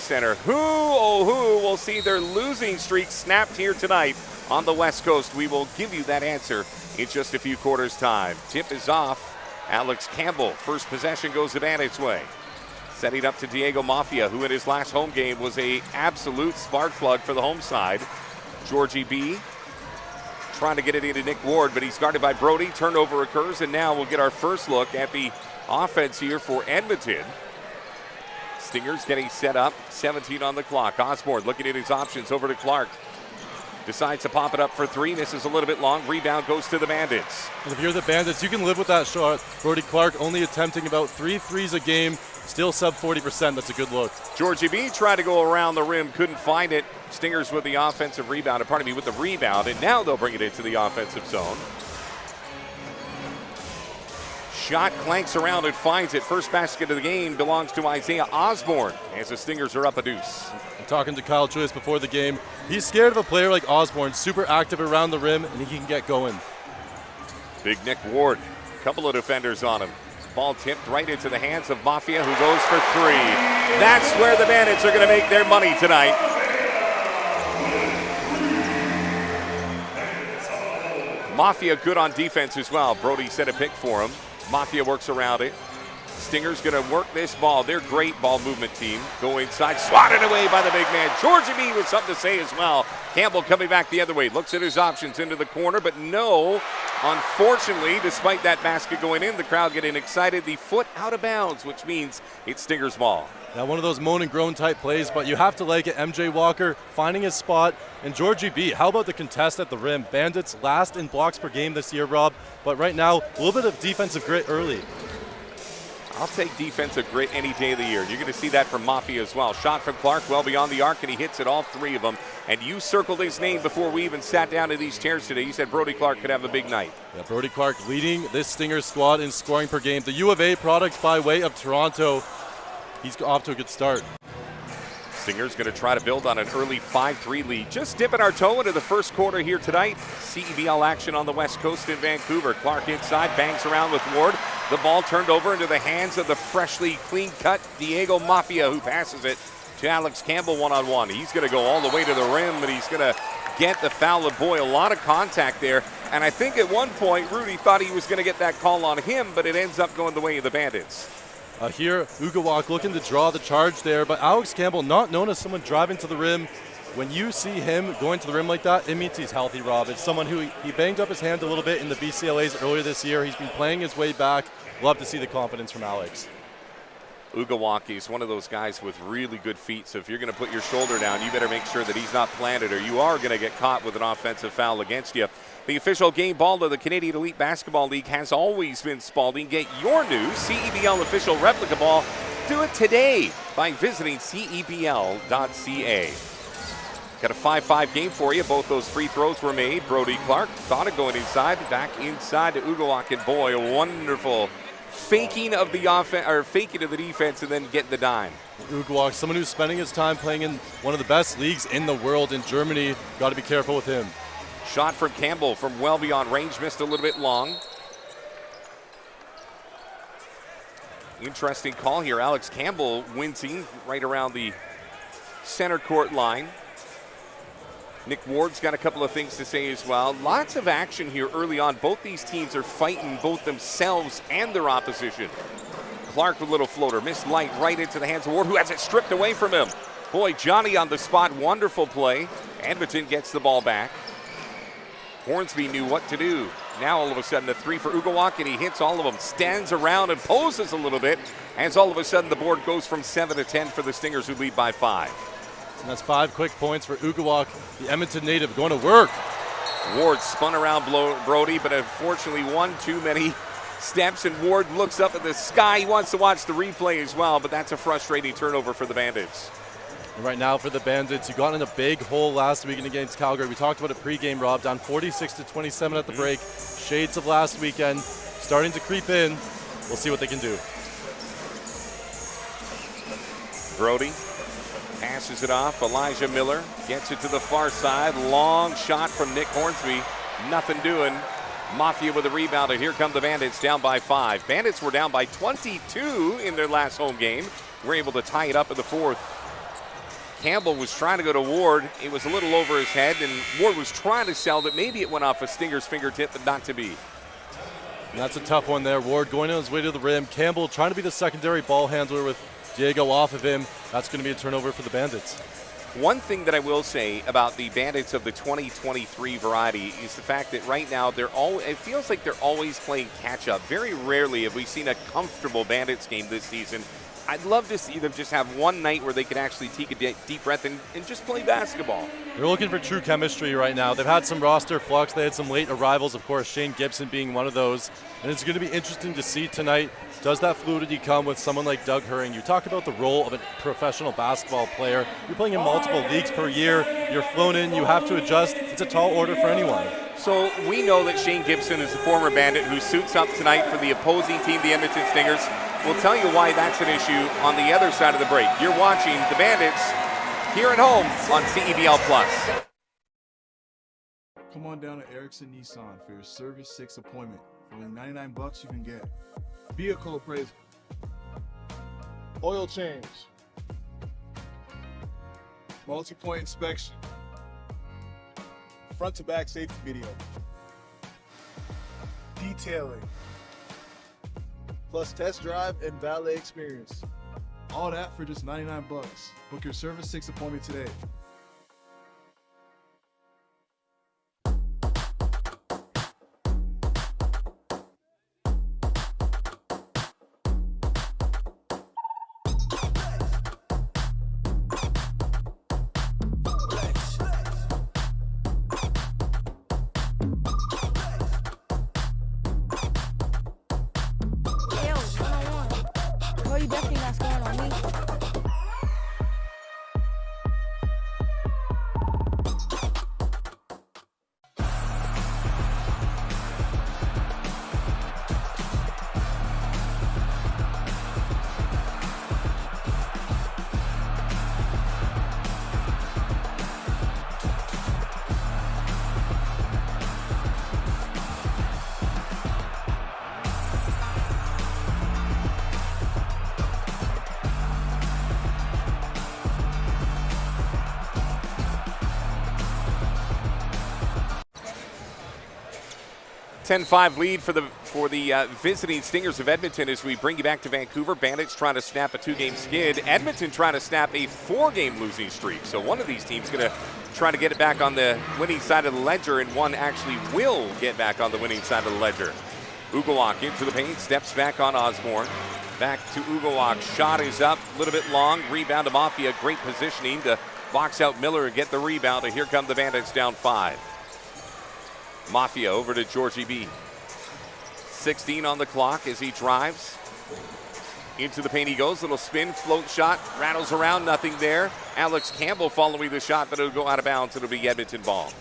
Center. Who, oh who, will see their losing streak snapped here tonight on the West Coast? We will give you that answer in just a few quarters' time. Tip is off. Alex Campbell, first possession goes the Bandits' way. Setting up to Diego Mafia, who in his last home game was an absolute spark plug for the home side. Georgie B trying to get it into Nick Ward, but he's guarded by Brody. Turnover occurs, and now we'll get our first look at the offense here for Edmonton. Stingers getting set up, 17 on the clock. Osborne looking at his options, over to Clark. Decides to pop it up for three. Misses a little bit long. Rebound goes to the Bandits. And if you're the Bandits, you can live with that shot. Brody Clark only attempting about 3 threes a game. Still sub 40%. That's a good look. Georgie B tried to go around the rim. Couldn't find it. Stingers with the offensive rebound. With the rebound. And now they'll bring it into the offensive zone. Shot clanks around and finds it. First basket of the game belongs to Isaiah Osborne as the Stingers are up a deuce. I'm talking to Kyle Joyce before the game. He's scared of a player like Osborne, super active around the rim, and he can get going. Big Nick Ward, couple of defenders on him. Ball tipped right into the hands of Mafia, who goes for three. That's where the Bandits are going to make their money tonight. Mafia good on defense as well. Brody set a pick for him. Mafia works around it. Stingers going to work this ball. They're great ball movement team. Go inside, swatted away by the big man. Georgie B with something to say as well. Campbell coming back the other way. Looks at his options into the corner, but no. Unfortunately, despite that basket going in, the crowd getting excited. The foot out of bounds, which means it's Stingers ball. Now, one of those moan and groan type plays, but you have to like it. MJ Walker finding his spot. And Georgie B, how about the contest at the rim? Bandits last in blocks per game this year, Rob. But right now, a little bit of defensive grit early. I'll take defensive grit any day of the year. You're going to see that from Mafia as well. Shot from Clark well beyond the arc, and he hits it, all three of them. And you circled his name before we even sat down in these chairs today. You said Brody Clark could have a big night. Yeah, Brody Clark leading this Stingers squad in scoring per game. The U of A product by way of Toronto. He's off to a good start. Stingers going to try to build on an early 5-3 lead. Just dipping our toe into the first quarter here tonight. CEBL action on the West Coast in Vancouver. Clark inside, bangs around with Ward. The ball turned over into the hands of the freshly clean-cut Diego Mafia, who passes it to Alex Campbell one-on-one. He's going to go all the way to the rim, but he's going to get the foul. Boy, a lot of contact there. And I think at one point, Rudy thought he was going to get that call on him, but it ends up going the way of the Bandits. Here, Ugawak looking to draw the charge there, but Alex Campbell not known as someone driving to the rim. When you see him going to the rim like that, it means he's healthy, Rob. It's someone who he banged up his hand a little bit in the BCLAs earlier this year. He's been playing his way back. Love to see the confidence from Alex. Ugawak is one of those guys with really good feet, so if you're going to put your shoulder down, you better make sure that he's not planted or you are going to get caught with an offensive foul against you. The official game ball of the Canadian Elite Basketball League has always been Spalding. Get your new CEBL official replica ball. Do it today by visiting cebl.ca. Got a 5-5 game for you. Both those free throws were made. Brody Clark thought of going inside, back inside to Ugawak, and boy, a wonderful faking of the offense, or faking of the defense, and then getting the dime. Ugawak, someone who's spending his time playing in one of the best leagues in the world in Germany. Got to be careful with him. Shot from Campbell from well beyond range, missed a little bit long. Interesting call here. Alex Campbell wincing right around the center court line. Nick Ward's got a couple of things to say as well. Lots of action here early on. Both these teams are fighting both themselves and their opposition. Clark with a little floater, missed light right into the hands of Ward, who has it stripped away from him. Boy, Johnny on the spot, wonderful play. Edmonton gets the ball back. Hornsby knew what to do. Now all of a sudden a three for Ugawak, and he hits all of them. Stands around and poses a little bit, as all of a sudden the board goes from 7 to 10 for the Stingers, who lead by 5. And that's 5 quick points for Ugawak, the Edmonton native, going to work. Ward spun around Brody, but unfortunately one too many steps, and Ward looks up at the sky. He wants to watch the replay as well, but that's a frustrating turnover for the Bandits. And right now for the Bandits, you got in a big hole last weekend against Calgary. We talked about it pregame, Rob, down 46-27 at the break. Shades of last weekend starting to creep in. We'll see what they can do. Brody passes it off. Elijah Miller gets it to the far side. Long shot from Nick Hornsby. Nothing doing. Mafia with a rebound, and here come the Bandits down by 5. Bandits were down by 22 in their last home game. We're able to tie it up in the fourth. Campbell was trying to go to Ward. It was a little over his head, and Ward was trying to sell that maybe it went off a Stinger's fingertip, but not to be. And that's a tough one there. Ward going on his way to the rim. Campbell trying to be the secondary ball handler with Diego off of him. That's going to be a turnover for the Bandits. One thing that I will say about the Bandits of the 2023 variety is the fact that right now it feels like they're always playing catch-up. Very rarely have we seen a comfortable Bandits game this season. I'd love to see them just have one night where they can actually take a deep breath and just play basketball. They're looking for true chemistry right now. They've had some roster flux. They had some late arrivals, of course, Shane Gibson being one of those. And it's going to be interesting to see tonight, does that fluidity come with someone like Doug Herring? You talk about the role of a professional basketball player. You're playing in multiple leagues per year. You're flown in. You have to adjust. It's a tall order for anyone. So we know that Shane Gibson is a former Bandit who suits up tonight for the opposing team, the Edmonton Stingers. We'll tell you why that's an issue on the other side of the break. You're watching the Bandits here at home on CEBL Plus. Come on down to Erickson Nissan for your Service 6 appointment. For only $99 you can get vehicle appraisal, oil change, multi-point inspection, front to back safety video, detailing, plus test drive and valet experience. All that for just $99. Book your Service 6 appointment today. You definitely not scoring on me. 10-5 lead for the visiting Stingers of Edmonton as we bring you back to Vancouver. Bandits trying to snap a 2-game skid. Edmonton trying to snap a 4-game losing streak. So one of these teams going to try to get it back on the winning side of the ledger, and one actually will get back on the winning side of the ledger. Ugawak into the paint, steps back on Osborne. Back to Ugawak. Shot is up, a little bit long. Rebound to Mafia. Great positioning to box out Miller and get the rebound. And here come the Bandits down 5. Mafia over to Georgie B. 16 on the clock as he drives. Into the paint he goes. Little spin, float shot, rattles around, nothing there. Alex Campbell following the shot, but it'll go out of bounds. It'll be Edmonton ball.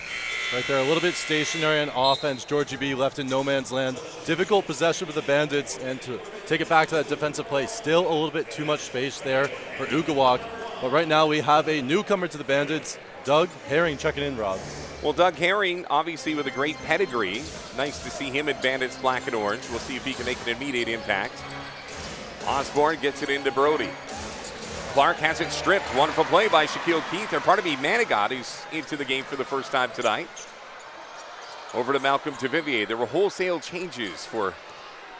Right there, a little bit stationary on offense. Georgie B left in no man's land. Difficult possession with the Bandits, and to take it back to that defensive play. Still a little bit too much space there for Ugawak. But right now we have a newcomer to the Bandits, Doug Herring, checking in, Rob. Well, Doug Herring, obviously with a great pedigree. Nice to see him in Bandits black and orange. We'll see if he can make an immediate impact. Osborne gets it into Brody. Clark has it stripped. Wonderful play by Shaquille Keith, or pardon me, Manigat, who's into the game for the first time tonight. Over to Malcolm Duvivier. There were wholesale changes for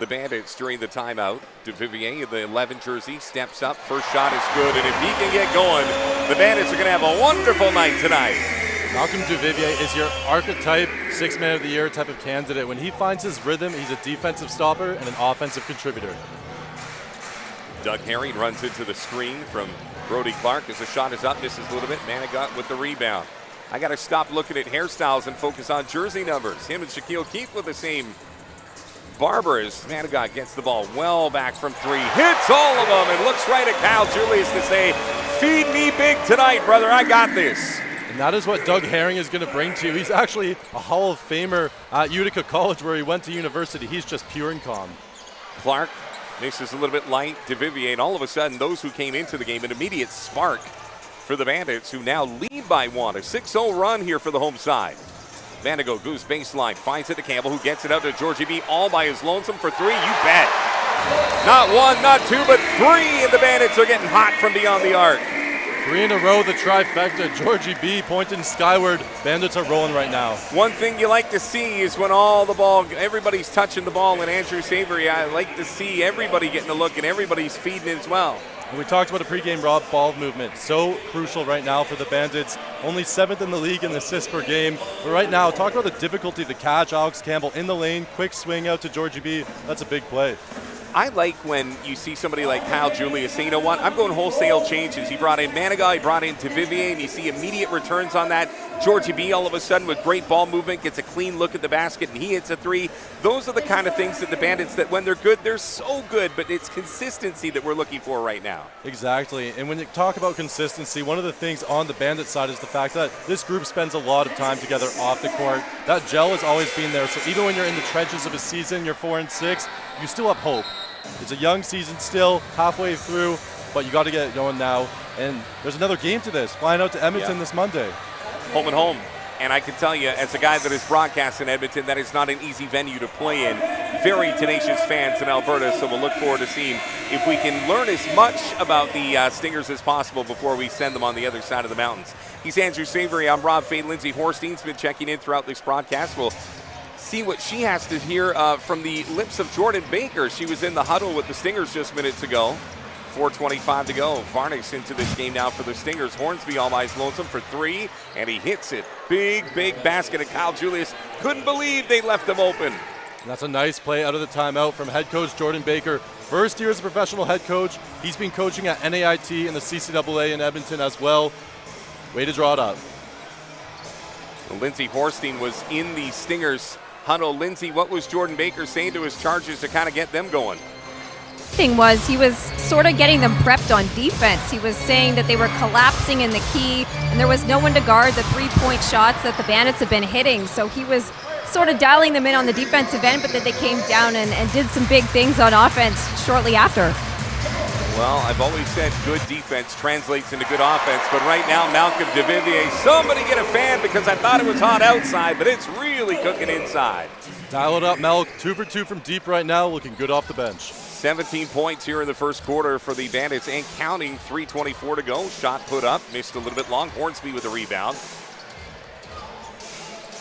the Bandits during the timeout. Duvivier in the 11 jersey steps up. First shot is good, and if he can get going, the Bandits are going to have a wonderful night tonight. Malcolm Duvivier is your archetype 6th man of the year type of candidate. When he finds his rhythm, he's a defensive stopper and an offensive contributor. Doug Herring runs into the screen from Brody Clark as the shot is up, misses a little bit. Manigat with the rebound. I got to stop looking at hairstyles and focus on jersey numbers. Him and Shaquille Keith with the same barber as Manigat gets the ball well back from 3. Hits all of them and looks right at Kyle Julius to say, feed me big tonight, brother. I got this. And that is what Doug Herring is going to bring to you. He's actually a Hall of Famer at Utica College where he went to university. He's just pure and calm. Clark misses a little bit light. Duvivier, and all of a sudden, those who came into the game, an immediate spark for the Bandits, who now lead by 1. A 6-0 run here for the home side. Manigat goes baseline, finds it to Campbell, who gets it out to Georgie B. all by his lonesome for 3. You bet. Not 1, not 2, but 3, and the Bandits are getting hot from beyond the arc. 3 in a row, the trifecta. Georgie B pointing skyward. Bandits are rolling right now. One thing you like to see is when everybody's touching the ball, and Andrew Savory, I like to see everybody getting a look and everybody's feeding it as well. And we talked about a pregame ball movement. So crucial right now for the Bandits. Only 7th in the league in assists per game. But right now, talk about the difficulty of the catch. Alex Campbell in the lane, quick swing out to Georgie B. That's a big play. I like when you see somebody like Kyle Julius say, you know what, I'm going wholesale changes. He brought in Manigat, he brought in Duvivier, and you see immediate returns on that. Georgie B all of a sudden with great ball movement gets a clean look at the basket, and he hits a 3. Those are the kind of things that the Bandits, that when they're good, they're so good, but it's consistency that we're looking for right now. Exactly, and when you talk about consistency, one of the things on the Bandit side is the fact that this group spends a lot of time together off the court. That gel has always been there, so even when you're in the trenches of a season, you're 4-6, you still have hope. It's a young season still, halfway through, but you got to get it going now. And there's another game to this, flying out to Edmonton this Monday. Home and home. And I can tell you, as a guy that has broadcast in Edmonton, that is not an easy venue to play in. Very tenacious fans in Alberta, so we'll look forward to seeing if we can learn as much about the Stingers as possible before we send them on the other side of the mountains. He's Andrew Savory. I'm Rob Fade. Lindsay Horstein's been checking in throughout this broadcast. We'll see what she has to hear from the lips of Jordan Baker. She was in the huddle with the Stingers just minutes ago. 4:25 to go. Varnish into this game now for the Stingers. Hornsby all eyes lonesome for 3, and he hits it. Big basket of Kyle Julius. Couldn't believe they left him open. And that's a nice play out of the timeout from head coach Jordan Baker. First year as a professional head coach. He's been coaching at NAIT and the CCAA in Edmonton as well. Way to draw it up. Lindsay Horstein was in the Stingers huddle. Lindsay, what was Jordan Baker saying to his Chargers to kind of get them going? Thing was, he was sort of getting them prepped on defense. He was saying that they were collapsing in the key, and there was no one to guard the three-point shots that the Bandits have been hitting. So he was sort of dialing them in on the defensive end, but then they came down and did some big things on offense shortly after. Well, I've always said good defense translates into good offense, but right now, Malcolm Duvivier, somebody get a fan because I thought it was hot outside, but it's really cooking inside. Dial it up, Mel. 2 for 2 from deep right now, looking good off the bench. 17 points here in the first quarter for the Bandits and counting. 3:24 to go. Shot put up, missed a little bit long. Hornsby with a rebound.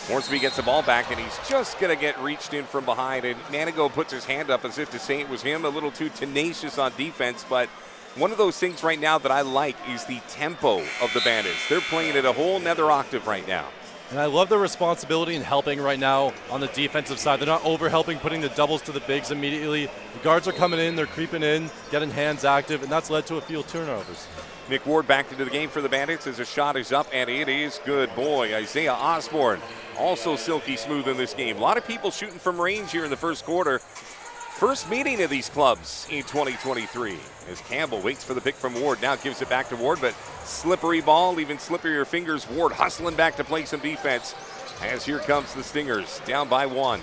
Hornsby gets the ball back, and he's just going to get reached in from behind. And Manigat puts his hand up as if to say it was him. A little too tenacious on defense, but one of those things right now that I like is the tempo of the Bandits. They're playing at a whole nother octave right now. And I love the responsibility in helping right now on the defensive side. They're not over-helping, putting the doubles to the bigs immediately. The guards are coming in, they're creeping in, getting hands active, and that's led to a few turnovers. Nick Ward back into the game for the Bandits as a shot is up, and it is good. Boy, Isaiah Osborne also silky smooth in this game. A lot of people shooting from range here in the first quarter. First meeting of these clubs in 2023 as Campbell waits for the pick from Ward. Now gives it back to Ward, but slippery ball, even slipperier fingers. Ward hustling back to play some defense as here comes the Stingers down by 1.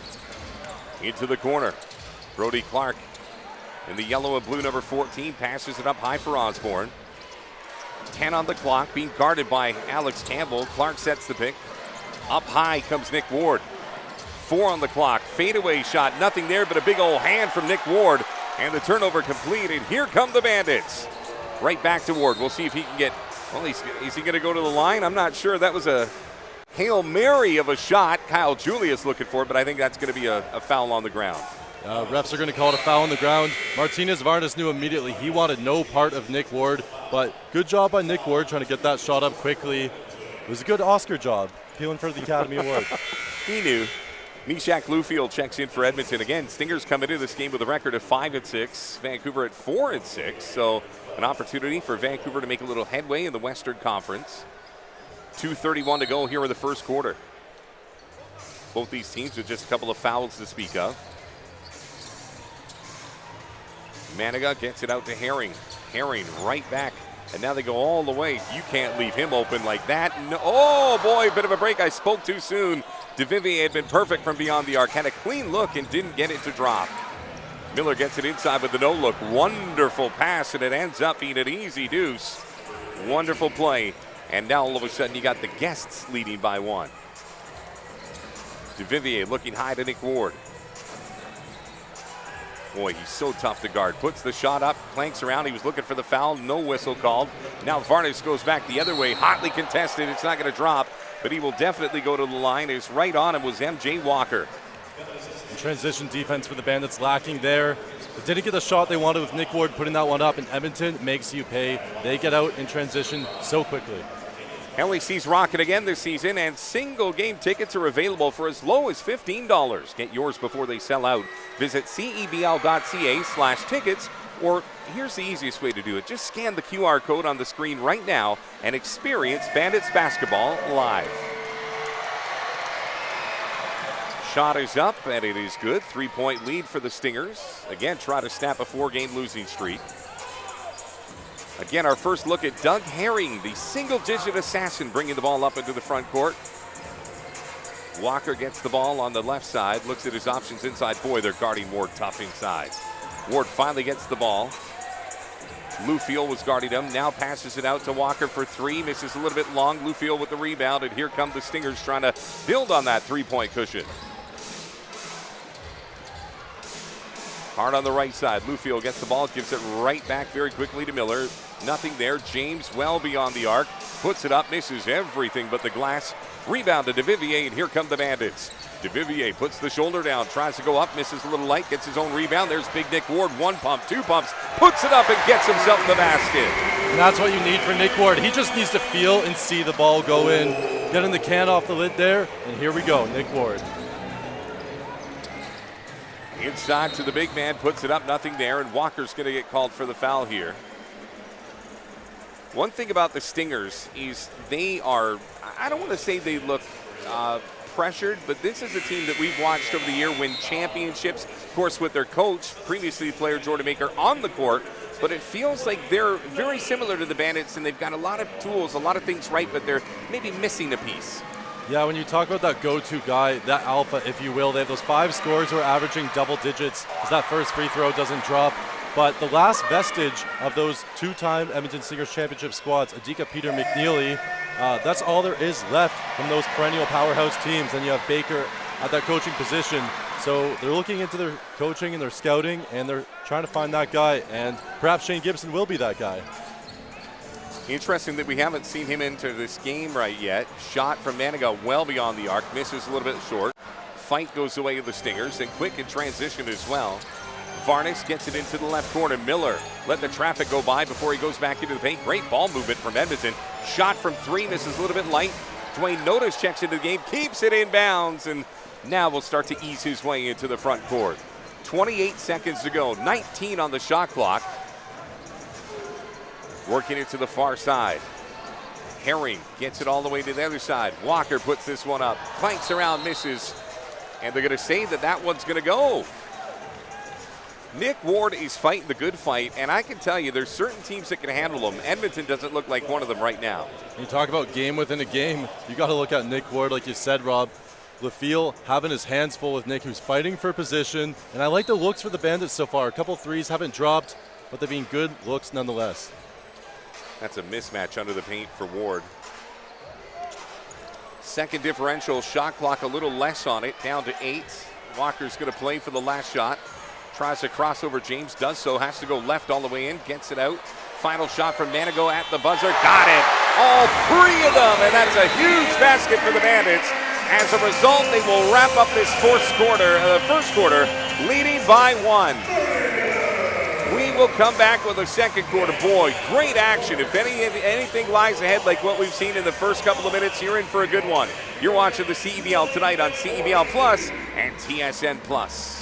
Into the corner. Brody Clark in the yellow and blue number 14 passes it up high for Osborne. 10 on the clock, being guarded by Alex Campbell. Clark sets the pick. Up high comes Nick Ward. 4 on the clock, fadeaway shot, nothing there but a big old hand from Nick Ward, and the turnover completed. Here come the Bandits. Right back to Ward. We'll see if he can get, well, is he going to go to the line? I'm not sure. That was a Hail Mary of a shot. Kyle Julius looking for it, but I think that's going to be a foul on the ground. Refs are going to call it a foul on the ground. Martinez Varnas knew immediately he wanted no part of Nick Ward, but good job by Nick Ward trying to get that shot up quickly. It was a good Oscar job, appealing for the Academy Award. He knew. Mishak Lufield checks in for Edmonton. Again, Stingers come into this game with a record of 5-6. Vancouver at 4-6. So an opportunity for Vancouver to make a little headway in the Western Conference. 2:31 to go here in the first quarter. Both these teams with just a couple of fouls to speak of. Manigat gets it out to Herring. Herring right back. And now they go all the way. You can't leave him open like that. No, oh, boy, bit of a break. I spoke too soon. Duvivier had been perfect from beyond the arc. Had a clean look and didn't get it to drop. Miller gets it inside with the no-look. Wonderful pass, and it ends up being an easy deuce. Wonderful play. And now all of a sudden you got the Guests leading by 1. Duvivier looking high to Nick Ward. Boy, he's so tough to guard. Puts the shot up, clanks around. He was looking for the foul. No whistle called. Now Varnish goes back the other way. Hotly contested. It's not going to drop, but he will definitely go to the line. Is right on him was M.J. Walker. Transition defense for the Bandits lacking there. They didn't get the shot they wanted with Nick Ward putting that one up, and Edmonton makes you pay. They get out in transition so quickly. LEC's rocking again this season, and single game tickets are available for as low as $15. Get yours before they sell out. Visit cebl.ca/tickets, or here's the easiest way to do it. Just scan the QR code on the screen right now and experience Bandits basketball live. Shot is up, and it is good. 3-point lead for the Stingers. Again, try to snap a 4-game losing streak. Again, our first look at Doug Herring, the single-digit assassin, bringing the ball up into the front court. Walker gets the ball on the left side, looks at his options inside. Boy, they're guarding Ward tough inside. Ward finally gets the ball. Lufiel was guarding him, now passes it out to Walker for three, misses a little bit long. Lufiel with the rebound, and here come the Stingers trying to build on that three-point cushion. Hard on the right side. Lufiel gets the ball, gives it right back very quickly to Miller. Nothing there. James well beyond the arc. Puts it up, misses everything but the glass. Rebound to DeVivier, and here come the Bandits. DeVivier puts the shoulder down, tries to go up, misses a little light, gets his own rebound. There's Big Nick Ward. 1 pump, 2 pumps, puts it up and gets himself the basket. And that's what you need for Nick Ward. He just needs to feel and see the ball go in. Getting the can off the lid there, and here we go, Nick Ward. Inside to the big man, puts it up, nothing there, and Walker's going to get called for the foul here. One thing about the Stingers is they are, I don't want to say they look pressured, but this is a team that we've watched over the year win championships, of course with their coach, previously player Jordan Maker, on the court, but it feels like they're very similar to the Bandits, and they've got a lot of tools, a lot of things right, but they're maybe missing a piece. Yeah, when you talk about that go-to guy, that alpha, if you will, they have those 5 scorers who are averaging double digits as that first free throw doesn't drop. But the last vestige of those 2-time Edmonton Stingers championship squads, Adika, Peter, McNeely, that's all there is left from those perennial powerhouse teams. And you have Baker at that coaching position. So they're looking into their coaching and their scouting, and they're trying to find that guy. And perhaps Shane Gibson will be that guy. Interesting that we haven't seen him enter this game right yet. Shot from Manigat well beyond the arc, misses a little bit short. Fight goes away to the Stingers, and quick in transition as well. Varnish gets it into the left corner. Miller let the traffic go by before he goes back into the paint. Great ball movement from Edmonton. Shot from 3, misses a little bit light. Dwayne Notice checks into the game, keeps it in bounds, and now will start to ease his way into the front court. 28 seconds to go, 19 on the shot clock. Working it to the far side. Herring gets it all the way to the other side. Walker puts this one up, clanks around, misses, and they're going to say that that one's going to go. Nick Ward is fighting the good fight, and I can tell you there's certain teams that can handle him. Edmonton doesn't look like one of them right now. You talk about game within a game, you got to look at Nick Ward, like you said, Rob. Lufiel having his hands full with Nick, who's fighting for position, and I like the looks for the Bandits so far. A couple threes haven't dropped, but they've been good looks nonetheless. That's a mismatch under the paint for Ward. Second differential, shot clock a little less on it, down to 8. Walker's going to play for the last shot. Tries to cross over, James does so, has to go left all the way in, gets it out. Final shot from Manigat at the buzzer, got it! All 3 of them, and that's a huge basket for the Bandits. As a result, they will wrap up this first quarter, leading by 1. We will come back with a second quarter. Boy, great action. If anything lies ahead like what we've seen in the first couple of minutes, you're in for a good one. You're watching the CEBL tonight on CEBL Plus and TSN Plus.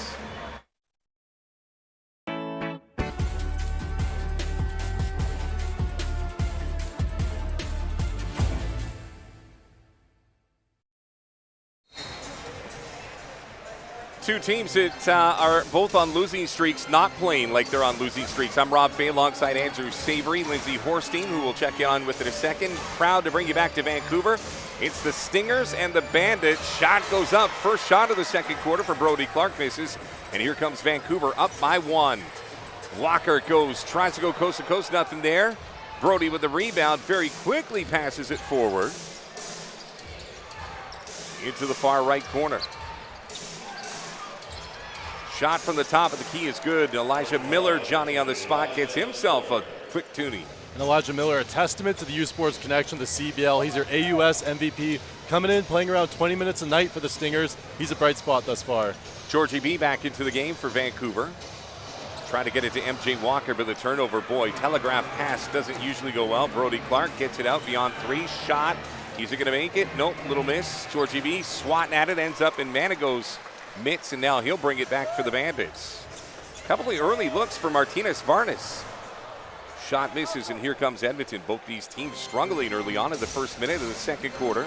Two teams that are both on losing streaks, not playing like they're on losing streaks. I'm Rob Fay alongside Andrew Savory, Lindsey Horstein, who will check you on with it in a second. Proud to bring you back to Vancouver. It's the Stingers and the Bandits. Shot goes up. First shot of the second quarter for Brody Clark, misses. And here comes Vancouver up by 1. Walker goes, tries to go coast to coast, nothing there. Brody with the rebound, very quickly passes it forward into the far right corner. Shot from the top of the key is good. Elijah Miller, Johnny on the spot, gets himself a quick toonie. And Elijah Miller, a testament to the U Sports connection to CBL. He's your AUS MVP, coming in, playing around 20 minutes a night for the Stingers. He's a bright spot thus far. Georgie B back into the game for Vancouver. Trying to get it to MJ Walker, but the turnover, boy, telegraph pass doesn't usually go well. Brody Clark gets it out beyond 3. Shot. Is it going to make it? Nope, little miss. Georgie B swatting at it, ends up in Manigat's mitts, and now he'll bring it back for the Bandits. A couple of early looks for Martinez Varnas. Shot misses, and here comes Edmonton. Both these teams struggling early on in the first minute of the second quarter.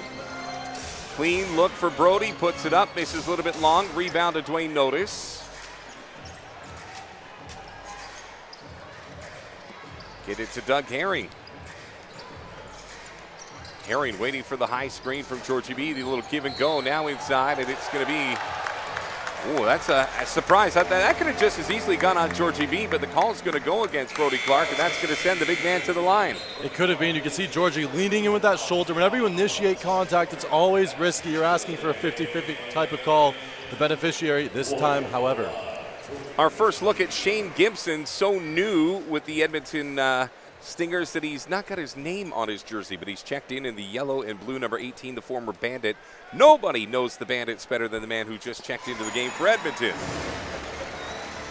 Clean look for Brody, puts it up, misses a little bit long. Rebound to Dwayne Notice. Get it to Doug Herring. Herring waiting for the high screen from Georgie B. The little give and go now inside, and it's going to be, oh, that's a surprise. That could have just as easily gone on Georgie B, but the call is going to go against Brody Clark, and that's going to send the big man to the line. It could have been. You can see Georgie leaning in with that shoulder. Whenever you initiate contact, it's always risky. You're asking for a 50-50 type of call. The beneficiary this time, however. Our first look at Shane Gibson, so new with the Edmonton Stingers that he's not got his name on his jersey, but he's checked in the yellow and blue number 18, the former Bandit. Nobody knows the Bandits better than the man who just checked into the game for Edmonton.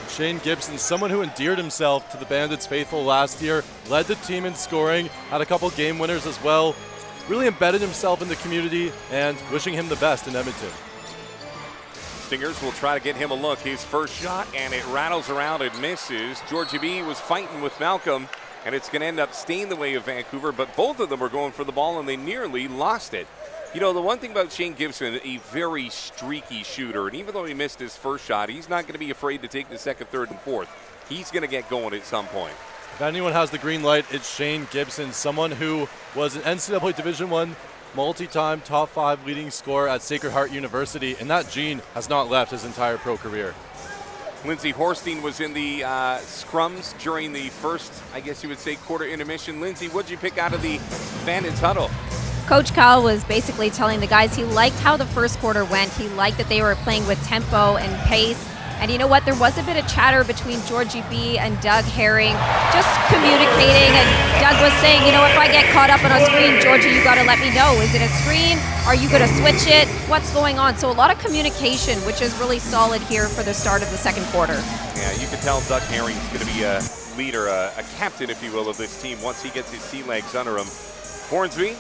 Shane Gibson, someone who endeared himself to the Bandits faithful last year, led the team in scoring, had a couple game winners as well, really embedded himself in the community, and wishing him the best in Edmonton. Stingers will try to get him a look. His first shot, and it rattles around and misses. Georgie B was fighting with Malcolm, and it's going to end up staying the way of Vancouver, but both of them were going for the ball, and they nearly lost it. You know, the one thing about Shane Gibson, a very streaky shooter, and even though he missed his first shot, he's not going to be afraid to take the second, third, and fourth. He's going to get going at some point. If anyone has the green light, it's Shane Gibson, someone who was an NCAA Division I multi-time top 5 leading scorer at Sacred Heart University, and that gene has not left his entire pro career. Lindsey Horstein was in the scrums during the first, I guess you would say, quarter intermission. Lindsey, what'd you pick out of the Bandits huddle? Coach Kyle was basically telling the guys he liked how the first quarter went. He liked that they were playing with tempo and pace. And you know what? There was a bit of chatter between Georgie B and Doug Herring, just communicating. And Doug was saying, you know, if I get caught up on a screen, Georgie, you got to let me know. Is it a screen? Are you going to switch it? What's going on? So a lot of communication, which is really solid here for the start of the second quarter. Yeah, you can tell Doug Herring is going to be a leader, a captain, if you will, of this team once he gets his sea legs under him. Hornsby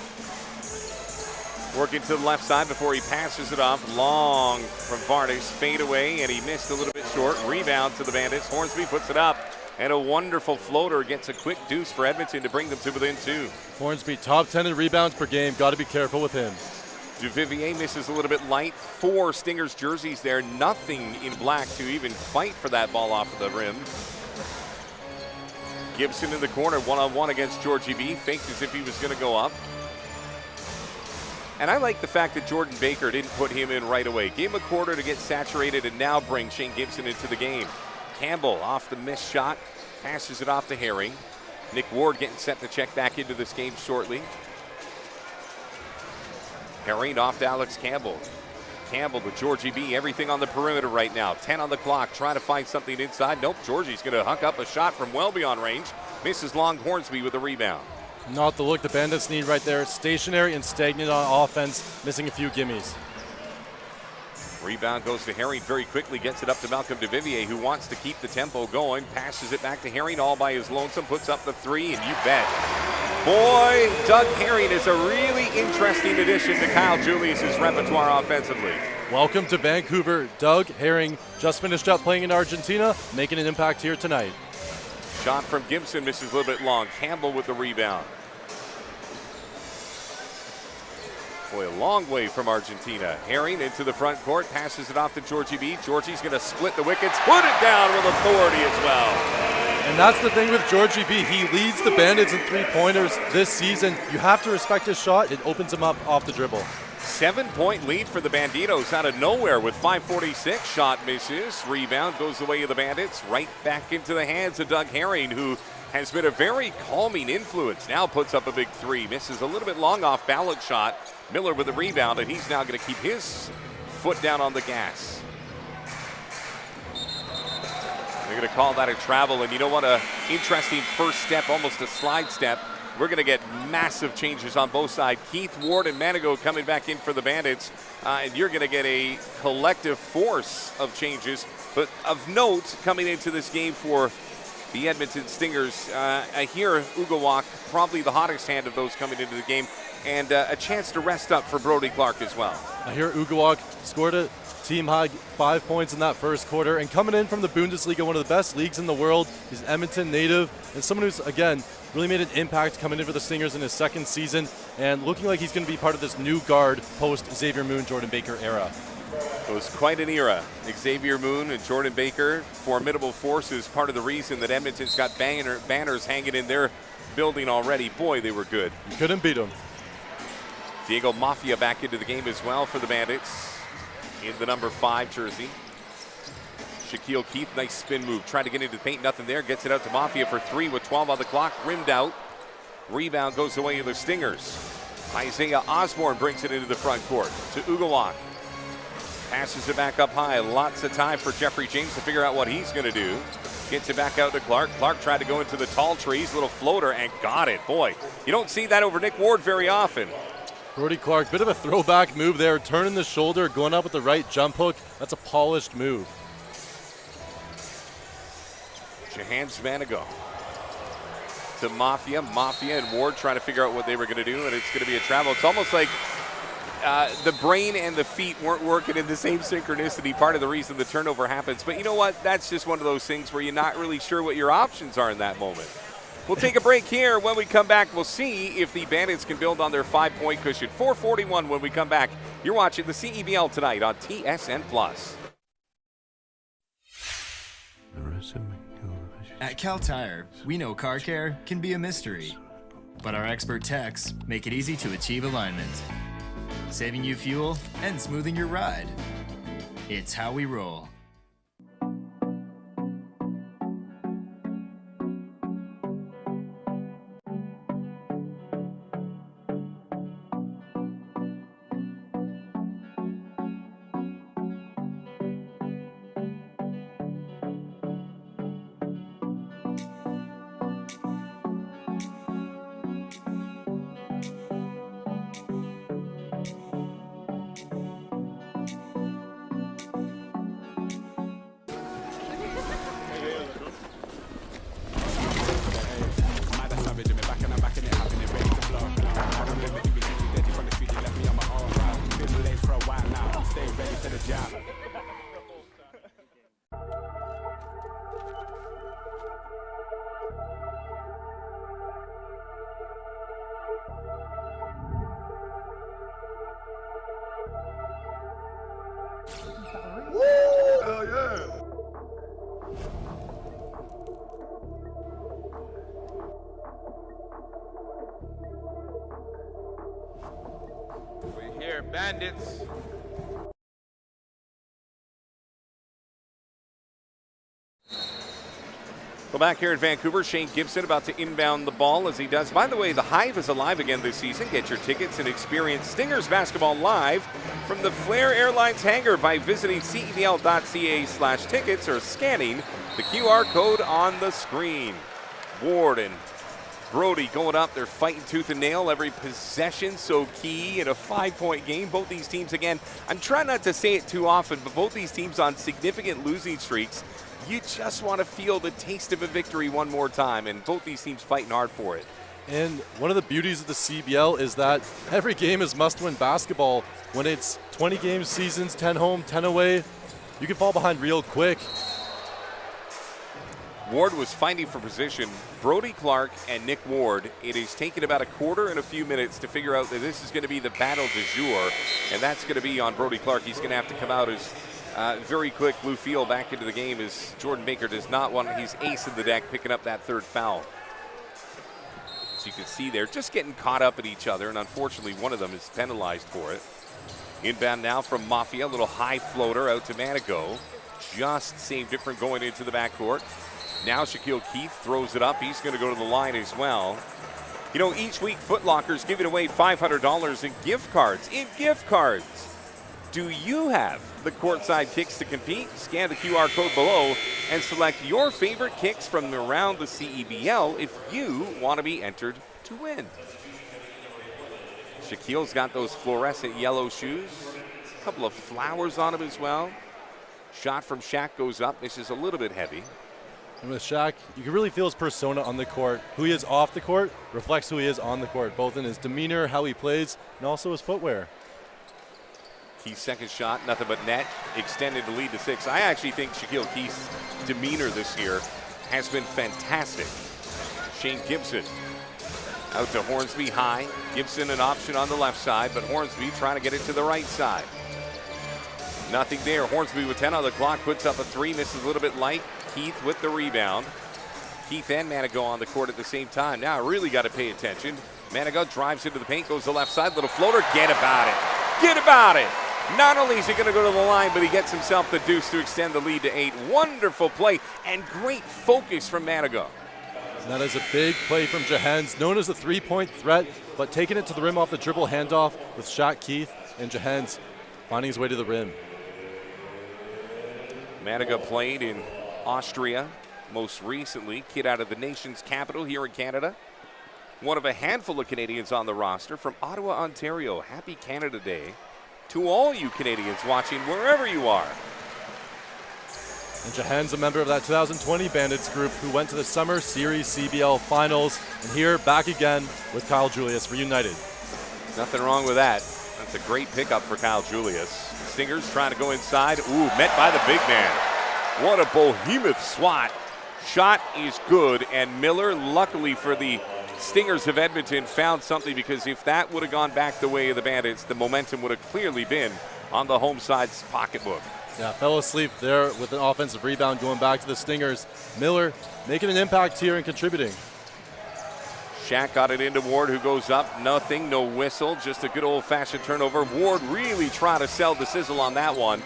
working to the left side before he passes it off. Long from Vardas, fade away, and he missed a little bit short. Rebound to the Bandits. Hornsby puts it up, and a wonderful floater gets a quick deuce for Edmonton to bring them to within 2. Hornsby, top 10 in rebounds per game. Got to be careful with him. Duvivier misses a little bit light. 4 Stingers jerseys there. Nothing in black to even fight for that ball off of the rim. Gibson in the corner, one-on-one against Georgie B. Faked as if he was going to go up. And I like the fact that Jordan Baker didn't put him in right away. Gave him a quarter to get saturated and now bring Shane Gibson into the game. Campbell off the missed shot, passes it off to Herring. Nick Ward getting set to check back into this game shortly. Herring off to Alex Campbell. Campbell to Georgie B. Everything on the perimeter right now. 10 on the clock, trying to find something inside. Nope, Georgie's going to huck up a shot from well beyond range. Misses long. Hornsby with a rebound. Not the look the Bandits need right there. Stationary and stagnant on offense, missing a few gimmies. Rebound goes to Herring very quickly, gets it up to Malcolm Duvivier, who wants to keep the tempo going. Passes it back to Herring all by his lonesome, puts up the 3, and you bet. Boy, Doug Herring is a really interesting addition to Kyle Julius's repertoire offensively. Welcome to Vancouver. Doug Herring just finished up playing in Argentina, making an impact here tonight. Shot from Gibson misses a little bit long. Campbell with the rebound. Boy, a long way from Argentina. Herring into the front court, passes it off to Georgie B. Georgie's going to split the wickets, put it down with authority as well. And that's the thing with Georgie B. He leads the Bandits in three-pointers this season. You have to respect his shot. It opens him up off the dribble. 7-point lead for the Banditos out of nowhere with 5:46. Shot misses. Rebound goes the way of the Bandits. Right back into the hands of Doug Herring, who has been a very calming influence. Now puts up a big 3. Misses a little bit long off balance shot. Miller with the rebound, and he's now going to keep his foot down on the gas. They're going to call that a travel, and you know what? A interesting first step, almost a slide step. We're going to get massive changes on both sides. Keith, Ward, and Manigat coming back in for the Bandits, and you're going to get a collective force of changes. But of note, coming into this game for the Edmonton Stingers, I hear Ugawak, probably the hottest hand of those coming into the game, and a chance to rest up for Brody Clark as well. I hear Ugawak scored a team-high 5 points in that first quarter, and coming in from the Bundesliga, one of the best leagues in the world. He's Edmonton native, and someone who's, again, really made an impact coming in for the Stingers in his second season, and looking like he's going to be part of this new guard post-Xavier Moon, Jordan Baker era. It was quite an era. Xavier Moon and Jordan Baker, formidable forces, part of the reason that Edmonton's got banners hanging in their building already. Boy, they were good. You couldn't beat them. Diego Mafia back into the game as well for the Bandits in the number 5 jersey. Shaquille Keith, nice spin move. Trying to get into the paint, nothing there. Gets it out to Mafia for 3 with 12 on the clock. Rimmed out. Rebound goes away to the Stingers. Isaiah Osborne brings it into the front court to Ugawak. Passes it back up high. Lots of time for Jeffrey James to figure out what he's going to do. Gets it back out to Clark. Clark tried to go into the tall trees. Little floater and got it. Boy, you don't see that over Nick Ward very often. Brody Clark, bit of a throwback move there. Turning the shoulder, going up with the right jump hook. That's a polished move. Jahenns Manigat to Mafia. Mafia and Ward trying to figure out what they were going to do, and it's going to be a travel. It's almost like the brain and the feet weren't working in the same synchronicity. Part of the reason the turnover happens. But you know what? That's just one of those things where you're not really sure what your options are in that moment. We'll take a break here. When we come back, we'll see if the Bandits can build on their 5-point cushion. 4:41 when we come back. You're watching the CEBL tonight on TSN+. At Cal Tire, we know car care can be a mystery, but our expert techs make it easy to achieve alignment, saving you fuel and smoothing your ride. It's how we roll. We're here, Bandits. Well, back here in Vancouver, Shane Gibson about to inbound the ball as he does. By the way, the Hive is alive again this season. Get your tickets and experience Stingers basketball live from the Flair Airlines hangar by visiting cebl.ca/tickets or scanning the QR code on the screen. Ward and Brody going up. They're fighting tooth and nail. Every possession so key in a 5-point game. Both these teams, again, I'm trying not to say it too often, but both these teams on significant losing streaks. You just want to feel the taste of a victory one more time, and both these teams fighting hard for it. And one of the beauties of the CBL is that every game is must-win basketball. When it's 20-game seasons, 10 home, 10 away, you can fall behind real quick. Ward was fighting for position. Brody Clark and Nick Ward, it has taken about a quarter and a few minutes to figure out that this is going to be the battle du jour, and that's going to be on Brody Clark. He's going to have to come out as very quick blue field back into the game as Jordan Baker does not want, he's ace in the deck, picking up that third foul. As you can see there, just getting caught up at each other, and unfortunately one of them is penalized for it. Inbound now from Mafia, a little high floater out to Manigat. Just saved it from going into the backcourt. Now Shaquille Keith throws it up. He's going to go to the line as well. You know, each week Foot Locker's giving away $500 in gift cards. Do you have the courtside kicks to compete? Scan the QR code below and select your favorite kicks from around the CEBL if you want to be entered to win. Shaquille's got those fluorescent yellow shoes. A couple of flowers on him as well. Shot from Shaq goes up. This is a little bit heavy. And with Shaq, you can really feel his persona on the court. Who he is off the court reflects who he is on the court, both in his demeanor, how he plays, and also his footwear. Keith's second shot, nothing but net, extended the lead to 6. I actually think Shaquille Keith's demeanor this year has been fantastic. Shane Gibson out to Hornsby high. Gibson an option on the left side, but Hornsby trying to get it to the right side. Nothing there. Hornsby with 10 on the clock puts up a 3, misses a little bit light. Keith with the rebound. Keith and Manigat on the court at the same time. Now really got to pay attention. Manigat drives into the paint, goes to the left side, little floater. Get about it. Get about it. Not only is he going to go to the line, but he gets himself the deuce to extend the lead to 8. Wonderful play and great focus from Manigat. That is a big play from Jahenns, known as a three-point threat, but taking it to the rim off the dribble handoff with Shaq Keith and Jahenns finding his way to the rim. Manigat played in Austria most recently, kid out of the nation's capital here in Canada. One of a handful of Canadians on the roster from Ottawa, Ontario. Happy Canada Day to all you Canadians watching wherever you are. And Jahenns, a member of that 2020 Bandits group who went to the Summer Series CBL Finals, and here back again with Kyle Julius reunited. Nothing wrong with that. That's a great pickup for Kyle Julius. Stingers trying to go inside. Ooh, met by the big man. What a behemoth swat. Shot is good, and Miller, luckily for the Stingers of Edmonton, found something, because if that would have gone back the way of the Bandits, the momentum would have clearly been on the home side's pocketbook. Yeah, fell asleep there with an offensive rebound going back to the Stingers. Miller making an impact here and contributing. Shaq got it into Ward, who goes up. Nothing, no whistle, just a good old-fashioned turnover. Ward really trying to sell the sizzle on that one.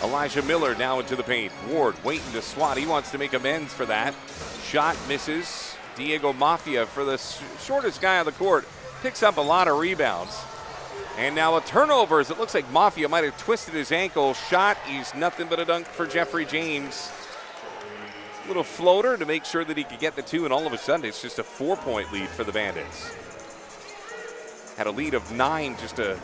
Elijah Miller now into the paint. Ward waiting to swat. He wants to make amends for that. Shot misses. Diego Mafia, for the shortest guy on the court, picks up a lot of rebounds. And now a turnover, as it looks like Mafia might have twisted his ankle. Shot is nothing but a dunk for Jeffrey James. Little floater to make sure that he could get the 2, and all of a sudden it's just a 4-point lead for the Bandits. Had a lead of 9 just a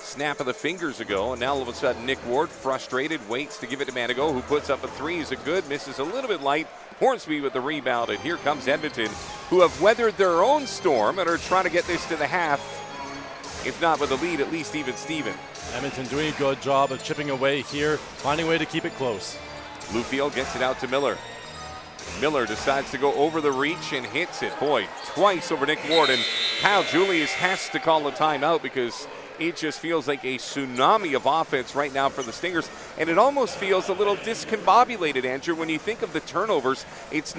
snap of the fingers ago, and now all of a sudden Nick Ward, frustrated, waits to give it to Manigat, who puts up a 3. Is it good? Misses a little bit light. Hornsby with the rebound, and here comes Edmonton, who have weathered their own storm and are trying to get this to the half. If not with a lead, at least even Steven. Edmonton doing a good job of chipping away here, finding a way to keep it close. Bluefield gets it out to Miller. Miller decides to go over the reach and hits it. Boy, twice over Nick Ward, and Kyle Julius has to call a timeout because it just feels like a tsunami of offense right now for the Stingers, and it almost feels a little discombobulated, Andrew. When you think of the turnovers, it's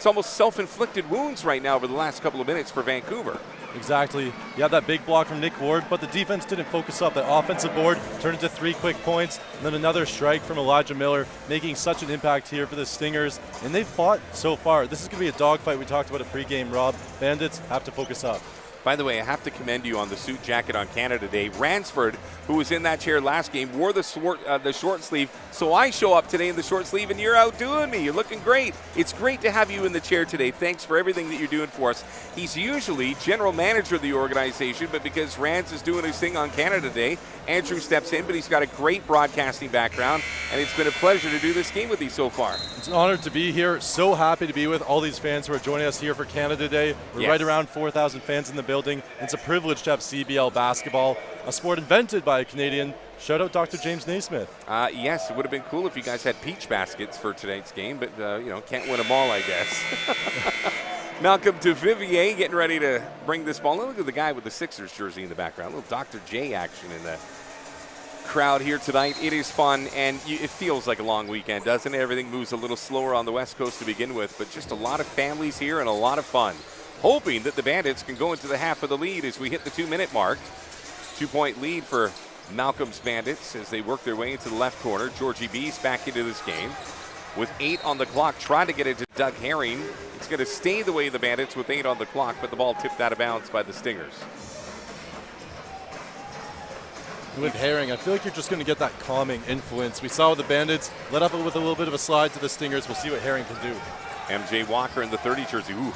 almost self-inflicted wounds right now over the last couple of minutes for Vancouver. Exactly. You have that big block from Nick Ward, but the defense didn't focus up. That offensive board turned into 3 quick points, and then another strike from Elijah Miller, making such an impact here for the Stingers. And they've fought so far. This is going to be a dogfight. We talked about it pregame, Rob. Bandits have to focus up. By the way, I have to commend you on the suit jacket on Canada Day. Ransford, who was in that chair last game, wore the short sleeve. So I show up today in the short sleeve, and you're outdoing me. You're looking great. It's great to have you in the chair today. Thanks for everything that you're doing for us. He's usually general manager of the organization, but because Rans is doing his thing on Canada Day, Andrew steps in, but he's got a great broadcasting background, and it's been a pleasure to do this game with you so far. It's an honor to be here. So happy to be with all these fans who are joining us here for Canada Day. We're right around 4,000 fans in the building. It's a privilege to have CBL basketball, a sport invented by a Canadian. Shout out Dr. James Naismith. Yes, it would have been cool if you guys had peach baskets for tonight's game, but can't win them all, I guess. Malcolm to Vivier, getting ready to bring this ball. Look at the guy with the Sixers jersey in the background. A little Dr. J action in the crowd here tonight. It is fun, and it feels like a long weekend, doesn't it? Everything moves a little slower on the West Coast to begin with, but just a lot of families here and a lot of fun. Hoping that the Bandits can go into the half of the lead as we hit the 2-minute mark. 2-point lead for Malcolm's Bandits as they work their way into the left corner. Georgie B's back into this game with 8 on the clock, trying to get it to Doug Herring. It's going to stay the way of the Bandits with 8 on the clock, but the ball tipped out of bounds by the Stingers. With Herring, I feel like you're just going to get that calming influence. We saw the Bandits let up with a little bit of a slide to the Stingers. We'll see what Herring can do. MJ Walker in the 30 jersey. Ooh.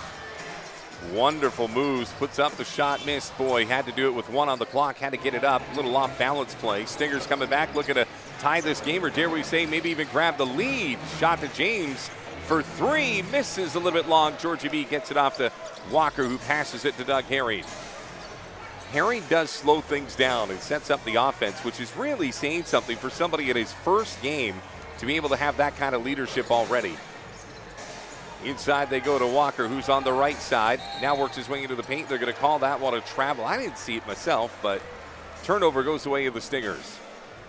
Wonderful moves. Puts up the shot, missed. Boy, had to do it with 1 on the clock. Had to get it up. Little off balance play. Stingers coming back, looking to tie this game, or dare we say maybe even grab the lead. Shot to James for 3. Misses a little bit long. Georgia B gets it off to Walker, who passes it to Doug Herring. Herring does slow things down and sets up the offense, which is really saying something for somebody in his first game to be able to have that kind of leadership already. Inside they go to Walker, who's on the right side. Now works his way into the paint. They're going to call that one a travel. I didn't see it myself, but turnover goes the way of the Stingers.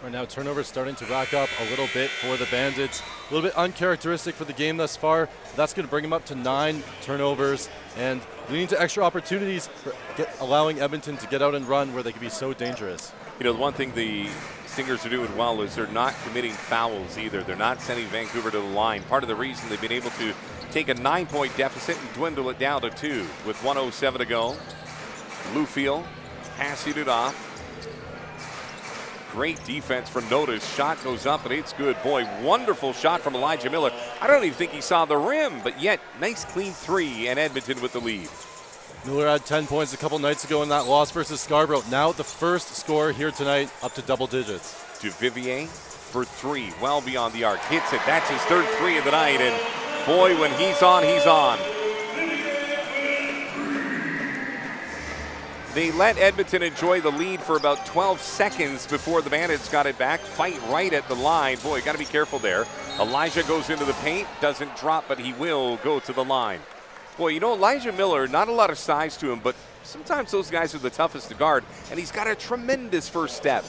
Right now, turnovers starting to rack up a little bit for the Bandits. A little bit uncharacteristic for the game thus far. That's going to bring them up to 9 turnovers and leading to extra opportunities for allowing Edmonton to get out and run where they can be so dangerous. You know, the one thing the Stingers are doing well is they're not committing fouls either. They're not sending Vancouver to the line. Part of the reason they've been able to take a 9-point deficit and dwindle it down to 2 with 1:07 to go. Bluefield passing it off. Great defense from Notice. Shot goes up and it's good. Boy, wonderful shot from Elijah Miller. I don't even think he saw the rim, but yet nice clean 3 and Edmonton with the lead. Miller had 10 points a couple nights ago in that loss versus Scarborough. Now the first score here tonight up to double digits. Duvivier for 3, well beyond the arc. Hits it. That's his 3rd 3 of the night, and boy, when he's on, he's on. They let Edmonton enjoy the lead for about 12 seconds before the Bandits got it back. Fight right at the line. Boy, got to be careful there. Elijah goes into the paint, doesn't drop, but he will go to the line. Boy, you know, Elijah Miller, not a lot of size to him, but sometimes those guys are the toughest to guard, and he's got a tremendous first step.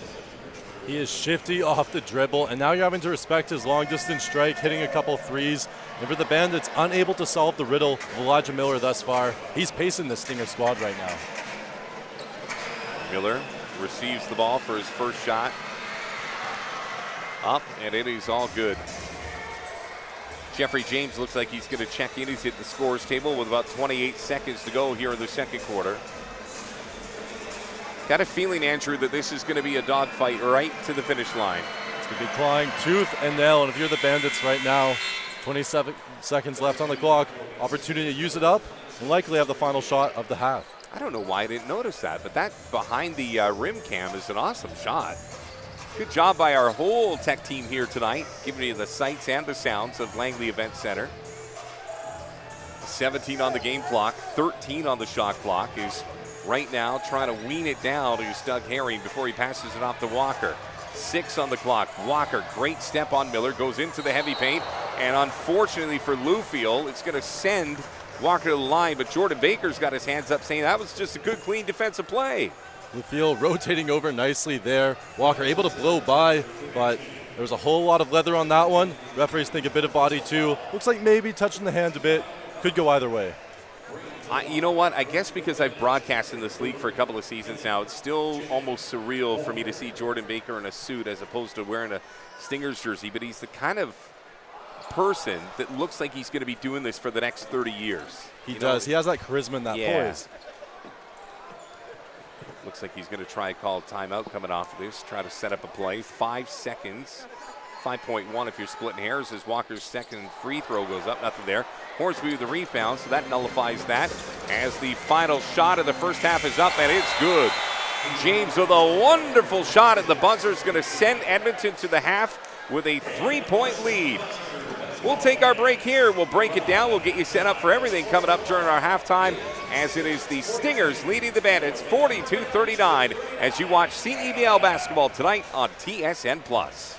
He is shifty off the dribble, and now you're having to respect his long-distance strike, hitting a couple threes. And for the Bandits, unable to solve the riddle of Elijah Miller thus far, he's pacing the Stinger squad right now. Miller receives the ball for his first shot. Up, and it is all good. Jeffrey James looks like he's going to check in. He's hit the scores table with about 28 seconds to go here in the second quarter. Got a feeling, Andrew, that this is going to be a dogfight right to the finish line. It's going to be clawing tooth and nail, and if you're the Bandits right now, 27 seconds left on the clock, opportunity to use it up, and likely have the final shot of the half. I don't know why I didn't notice that, but that behind the rim cam is an awesome shot. Good job by our whole tech team here tonight, giving you the sights and the sounds of Langley Event Center. 17 on the game clock, 13 on the shot clock. Is right now trying to wean it down to Doug Herring before he passes it off to Walker. 6 on the clock. Walker, great step on Miller, goes into the heavy paint, and unfortunately for Bluefield, it's going to send Walker to the line, but Jordan Baker's got his hands up saying that was just a good, clean defensive play. Bluefield rotating over nicely there. Walker able to blow by, but there was a whole lot of leather on that one. Referees think a bit of body too. Looks like maybe touching the hand a bit. Could go either way. You know what? I guess because I've broadcast in this league for a couple of seasons now, it's still almost surreal for me to see Jordan Baker in a suit as opposed to wearing a Stingers jersey, but he's the kind of person that looks like he's going to be doing this for the next 30 years. He does. He has that charisma and that poise. Looks like he's going to try and call a timeout coming off of this, try to set up a play. 5 seconds, 5.1 if you're splitting hairs as Walker's second free throw goes up. Nothing there. Hornsby with the rebound, so that nullifies that as the final shot of the first half is up, and it's good. James with a wonderful shot at the buzzer is going to send Edmonton to the half with a 3-point lead. We'll take our break here. We'll break it down. We'll get you set up for everything coming up during our halftime, as it is the Stingers leading the Bandits 42-39 as you watch CEBL basketball tonight on TSN+.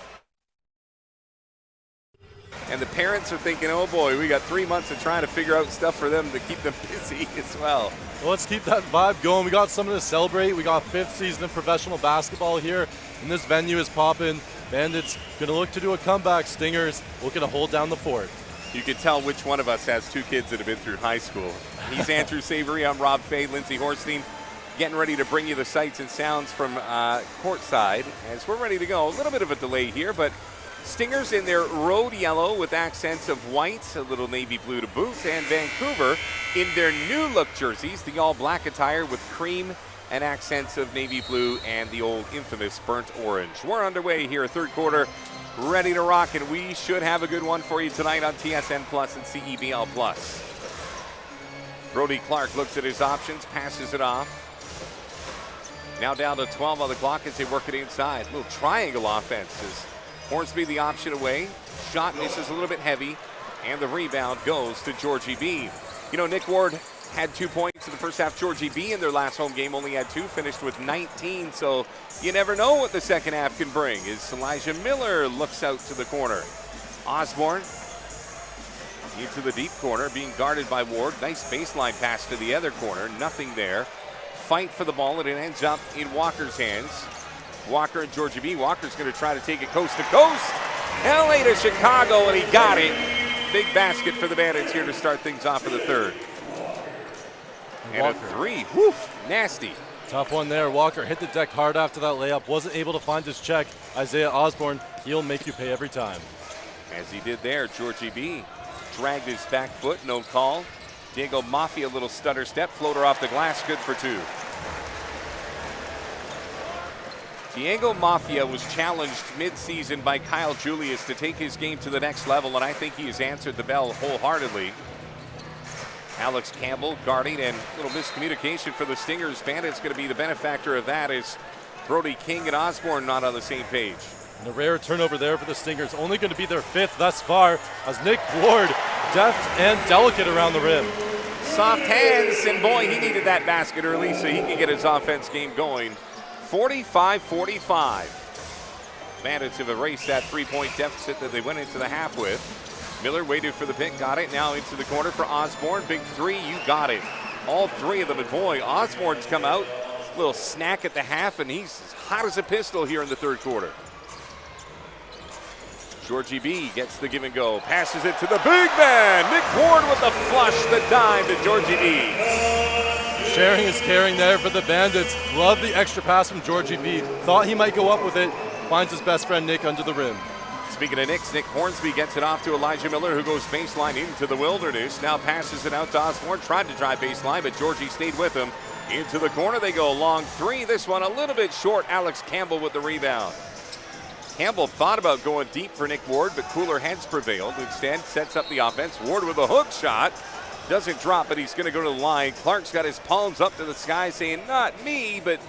And the parents are thinking, oh boy, we got 3 months of trying to figure out stuff for them to keep them busy as well. Well, let's keep that vibe going. We got something to celebrate. We got 5th season of professional basketball here, and this venue is popping. Bandits gonna look to do a comeback. Stingers looking to hold down the fort. You can tell which one of us has 2 kids that have been through high school. He's Andrew Savory. I'm Rob Fay. Lindsey Horstein getting ready to bring you the sights and sounds from courtside as we're ready to go. A little bit of a delay here, but Stingers in their road yellow with accents of white, a little navy blue to boot, and Vancouver in their new look jerseys, the all black attire with cream and accents of navy blue and the old infamous burnt orange. We're underway here, third quarter, ready to rock, and we should have a good one for you tonight on TSN Plus and CEBL Plus. Brody Clark looks at his options, passes it off. Now down to 12 on the clock as they work it inside. Little triangle offense as Hornsby the option away. Shot misses a little bit heavy, and the rebound goes to Georgie B. You know, Nick Ward had 2 points in the first half. Georgie B in their last home game only had 2, finished with 19, so you never know what the second half can bring as Elijah Miller looks out to the corner. Osborne into the deep corner, being guarded by Ward. Nice baseline pass to the other corner, nothing there. Fight for the ball, and it ends up in Walker's hands. Walker and Georgie B. Walker's going to try to take it coast to coast. LA to Chicago, and he got it. Big basket for the Bandits here to start things off for the third. And a three, whew, nasty. Tough one there. Walker hit the deck hard after that layup. Wasn't able to find his check. Isaiah Osborne, he'll make you pay every time. As he did there, Georgie B. dragged his back foot, no call. Diego Mafia, little stutter step, floater off the glass, good for 2. Diego Mafia was challenged mid-season by Kyle Julius to take his game to the next level, and I think he has answered the bell wholeheartedly. Alex Campbell guarding, and a little miscommunication for the Stingers. Bandits going to be the benefactor of that as Brody King and Osborne not on the same page. And a rare turnover there for the Stingers, only going to be their 5th thus far, as Nick Ward, deft and delicate around the rim. Soft hands, and boy, he needed that basket early so he can get his offense game going. 45-45. Bandits have erased that 3-point deficit that they went into the half with. Miller waited for the pick, got it, now into the corner for Osborne. Big three, you got it. All 3 of them, and boy, Osborne's come out. Little snack at the half, and he's as hot as a pistol here in the third quarter. Georgie B gets the give and go, passes it to the big man. Nick Ward with the flush, the dime to Georgie B. Sharing is caring there for the Bandits. Love the extra pass from Georgie B. Thought he might go up with it. Finds his best friend Nick under the rim. Speaking of Knicks, Nick Hornsby gets it off to Elijah Miller, who goes baseline into the wilderness. Now passes it out to Osborne. Tried to drive baseline, but Georgie stayed with him. Into the corner they go. Long 3. This one a little bit short. Alex Campbell with the rebound. Campbell thought about going deep for Nick Ward, but cooler heads prevailed. Instead, sets up the offense. Ward with a hook shot. Doesn't drop, but he's going to go to the line. Clark's got his palms up to the sky saying, not me, but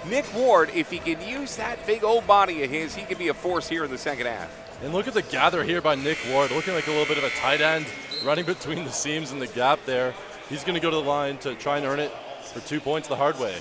Nick Ward, if he can use that big old body of his, he can be a force here in the second half. And look at the gather here by Nick Ward, looking like a little bit of a tight end, running between the seams and the gap there. He's going to go to the line to try and earn it for 2 points the hard way.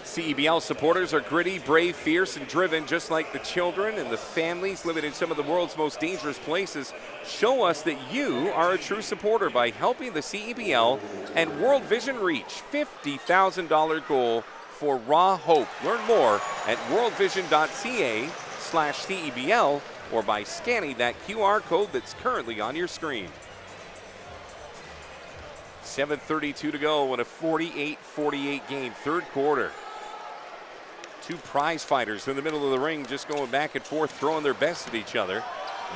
CEBL supporters are gritty, brave, fierce, and driven, just like the children and the families living in some of the world's most dangerous places. Show us that you are a true supporter by helping the CEBL and World Vision reach $50,000 goal for Raw Hope. Learn more at worldvision.ca/CEBL or by scanning that QR code that's currently on your screen. 7:32 to go in a 48-48 game, third quarter. 2 prize fighters in the middle of the ring just going back and forth, throwing their best at each other.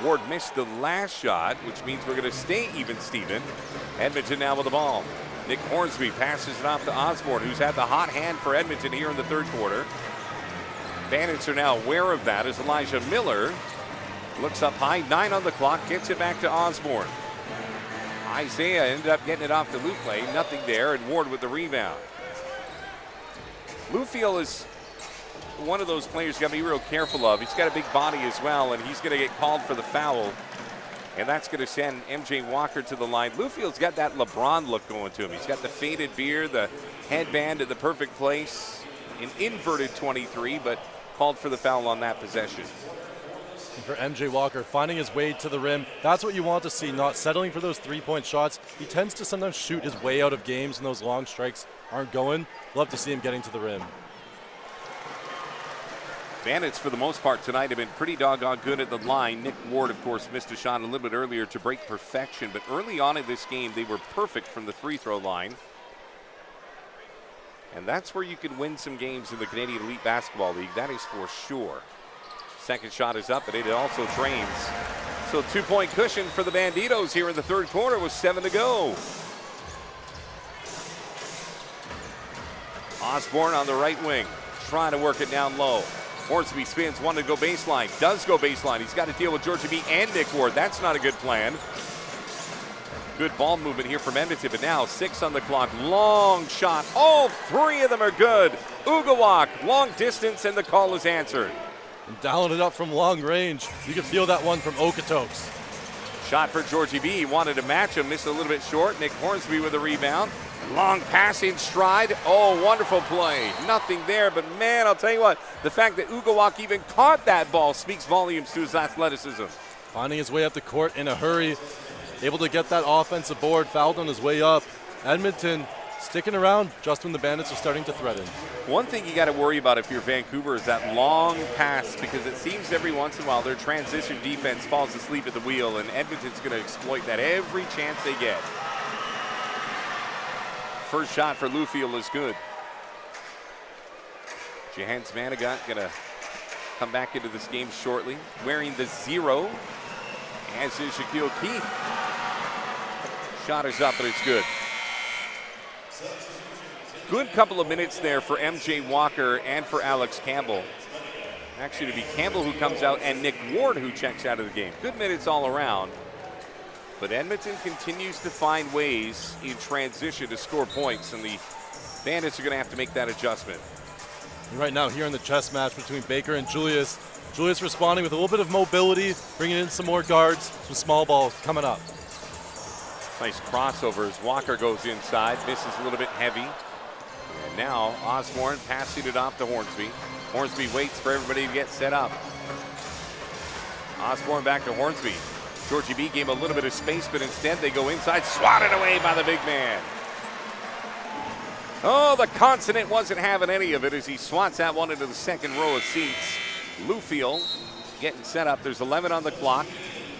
Ward missed the last shot, which means we're going to stay even, Steven. Edmonton now with the ball. Nick Hornsby passes it off to Osborne, who's had the hot hand for Edmonton here in the third quarter. Bandits are now aware of that as Elijah Miller looks up high, 9 on the clock, gets it back to Osborne. Isaiah ended up getting it off to Luke, nothing there, and Ward with the rebound. Lufiel is one of those players you got to be real careful of. He's got a big body as well, and he's going to get called for the foul. And that's going to send MJ Walker to the line. Lufield's got that LeBron look going to him. He's got the faded beard, the headband at the perfect place, an inverted 23, but called for the foul on that possession. And for MJ Walker, finding his way to the rim, that's what you want to see, not settling for those 3-point shots. He tends to sometimes shoot his way out of games, and those long strikes aren't going. Love to see him getting to the rim. Bandits, for the most part tonight, have been pretty doggone good at the line. Nick Ward, of course, missed a shot a little bit earlier to break perfection, but early on in this game, they were perfect from the free throw line. And that's where you can win some games in the Canadian Elite Basketball League. That is for sure. Second shot is up, but it also drains. So 2-point cushion for the Banditos here in the third quarter with 7 to go. Osborne on the right wing, trying to work it down low. Hornsby spins, wanted to go baseline, does go baseline. He's got to deal with Georgie B and Nick Ward. That's not a good plan. Good ball movement here from Edmonton, but now 6 on the clock. Long shot. All 3 of them are good. Ugawak, long distance, and the call is answered. And dialing it up from long range. You can feel that one from Okotoks. Shot for Georgie B. Wanted to match him, missed a little bit short. Nick Hornsby with a rebound. Long passing stride. Oh, wonderful play. Nothing there, but man, I'll tell you what, the fact that Ugawak even caught that ball speaks volumes to his athleticism. Finding his way up the court in a hurry. Able to get that offensive board, fouled on his way up. Edmonton sticking around just when the Bandits are starting to threaten. One thing you got to worry about if you're Vancouver is that long pass, because it seems every once in a while their transition defense falls asleep at the wheel, and Edmonton's going to exploit that every chance they get. First shot for Lufield is good. Jahenns Manigat going to come back into this game shortly, wearing the 0, as is Shaquille Keith. Shot is up, but it's good. Good couple of minutes there for MJ Walker and for Alex Campbell. Actually, to be Campbell who comes out and Nick Ward who checks out of the game. Good minutes all around. But Edmonton continues to find ways in transition to score points, and the Bandits are going to have to make that adjustment. Right now here in the chess match between Baker and Julius. Julius responding with a little bit of mobility, bringing in some more guards, some small ball coming up. Nice crossover as Walker goes inside, misses a little bit heavy. And now Osborne passing it off to Hornsby. Hornsby waits for everybody to get set up. Osborne back to Hornsby. Georgie B gave a little bit of space, but instead they go inside, swatted away by the big man. Oh, the consonant wasn't having any of it as he swats that one into the second row of seats. Lufield getting set up. There's 11 on the clock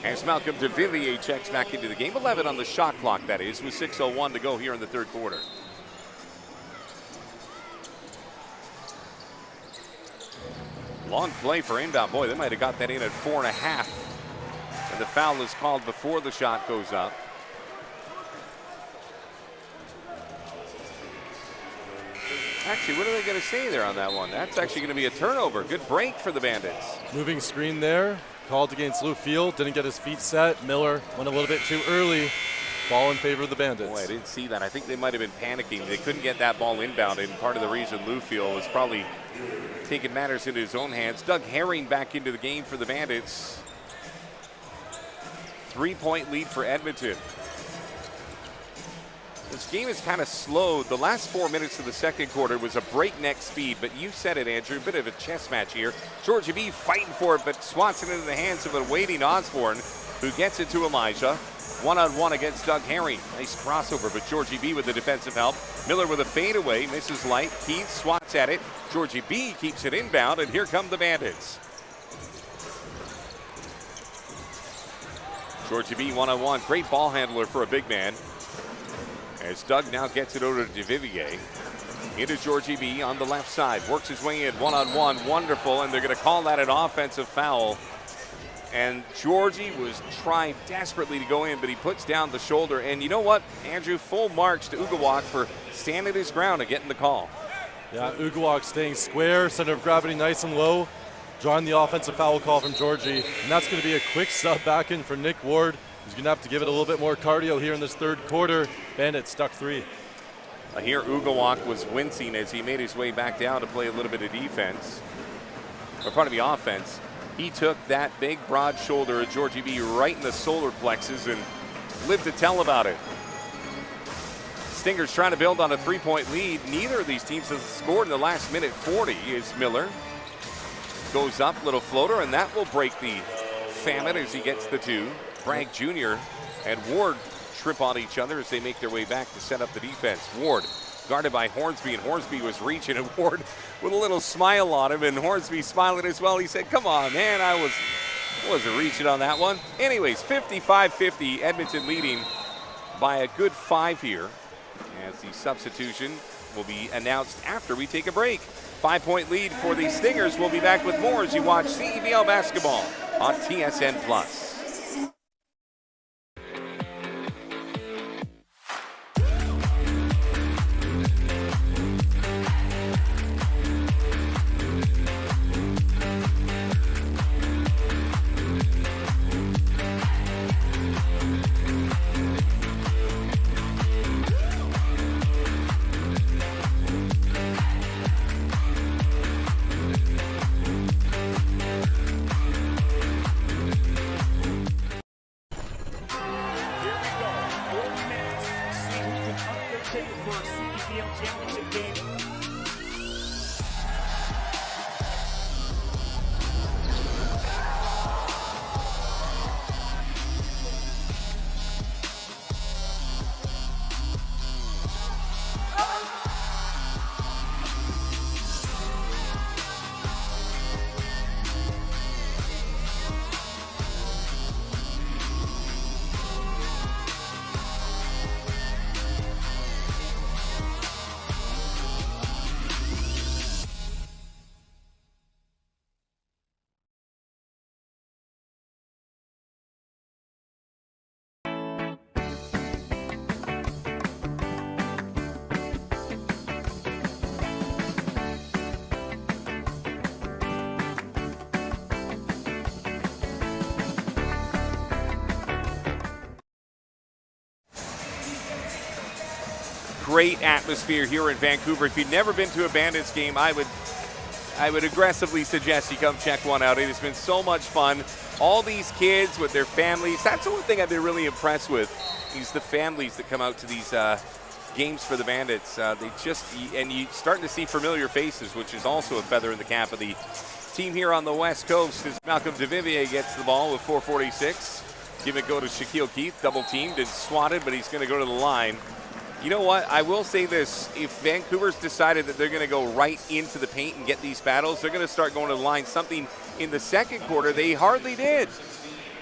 as Malcolm DeVilliers checks back into the game. 11 on the shot clock, that is, with 6:01 to go here in the third quarter. Long play for inbound. Boy, they might have got that in at 4.5. And the foul is called before the shot goes up. Actually, what are they going to say there on that one? That's actually going to be a turnover. Good break for the Bandits. Moving screen there. Called against Lufield. Didn't get his feet set. Miller went a little bit too early. Ball in favor of the Bandits. Boy, I didn't see that. I think they might have been panicking. They couldn't get that ball inbound, and part of the reason Lufield was probably taking matters into his own hands. Doug Herring back into the game for the Bandits. 3-point lead for Edmonton. This game is kind of slowed. The last 4 minutes of the second quarter was a breakneck speed, but you said it, Andrew, a bit of a chess match here. Georgie B fighting for it, but swats it into the hands of a waiting Osborne, who gets it to Elijah. One-on-one against Doug Herring. Nice crossover, but Georgie B with the defensive help. Miller with a fadeaway, misses light. Keith swats at it. Georgie B keeps it inbound, and here come the Bandits. Georgie B one-on-one, great ball handler for a big man. As Doug now gets it over to DeVilliers. Into Georgie B on the left side. Works his way in one-on-one. Wonderful. And they're going to call that an offensive foul. And Georgie was trying desperately to go in, but he puts down the shoulder. And you know what, Andrew? Full marks to Ugawak for standing his ground and getting the call. Yeah, Ugawak staying square. Center of gravity nice and low. Drawing the offensive foul call from Georgie. And that's going to be a quick sub back in for Nick Ward. He's going to have to give it a little bit more cardio here in this third quarter. Bandits stuck 3. Here Ugawak was wincing as he made his way back down to play a little bit of defense. Or pardon me, offense. He took that big broad shoulder of Georgie B right in the solar plexus and lived to tell about it. Stingers trying to build on a 3-point lead. Neither of these teams has scored in the last minute 40 is Miller. Goes up, little floater, and that will break the famine as he gets the 2. Bragg Jr. and Ward trip on each other as they make their way back to set up the defense. Ward guarded by Hornsby, and Hornsby was reaching, and Ward with a little smile on him, and Hornsby smiling as well. He said, come on, man, I wasn't reaching on that one. Anyways, 55-50, Edmonton leading by a good 5 here, as the substitution will be announced after we take a break. 5-point lead for the Stingers. We'll be back with more as you watch CEBL basketball on TSN+. great atmosphere here in Vancouver. If you've never been to a Bandits game, I would aggressively suggest you come check one out. It has been so much fun. All these kids with their families. That's the one thing I've been really impressed with, is the families that come out to these games for the Bandits. And you're starting to see familiar faces, which is also a feather in the cap of the team here on the West Coast, as Malcolm DeVivier gets the ball with 4:46. Give it go to Shaquille Keith, double teamed and swatted, but he's going to go to the line. You know what? I will say this. If Vancouver's decided that they're going to go right into the paint and get these battles, they're going to start going to the line. Something in the second quarter they hardly did.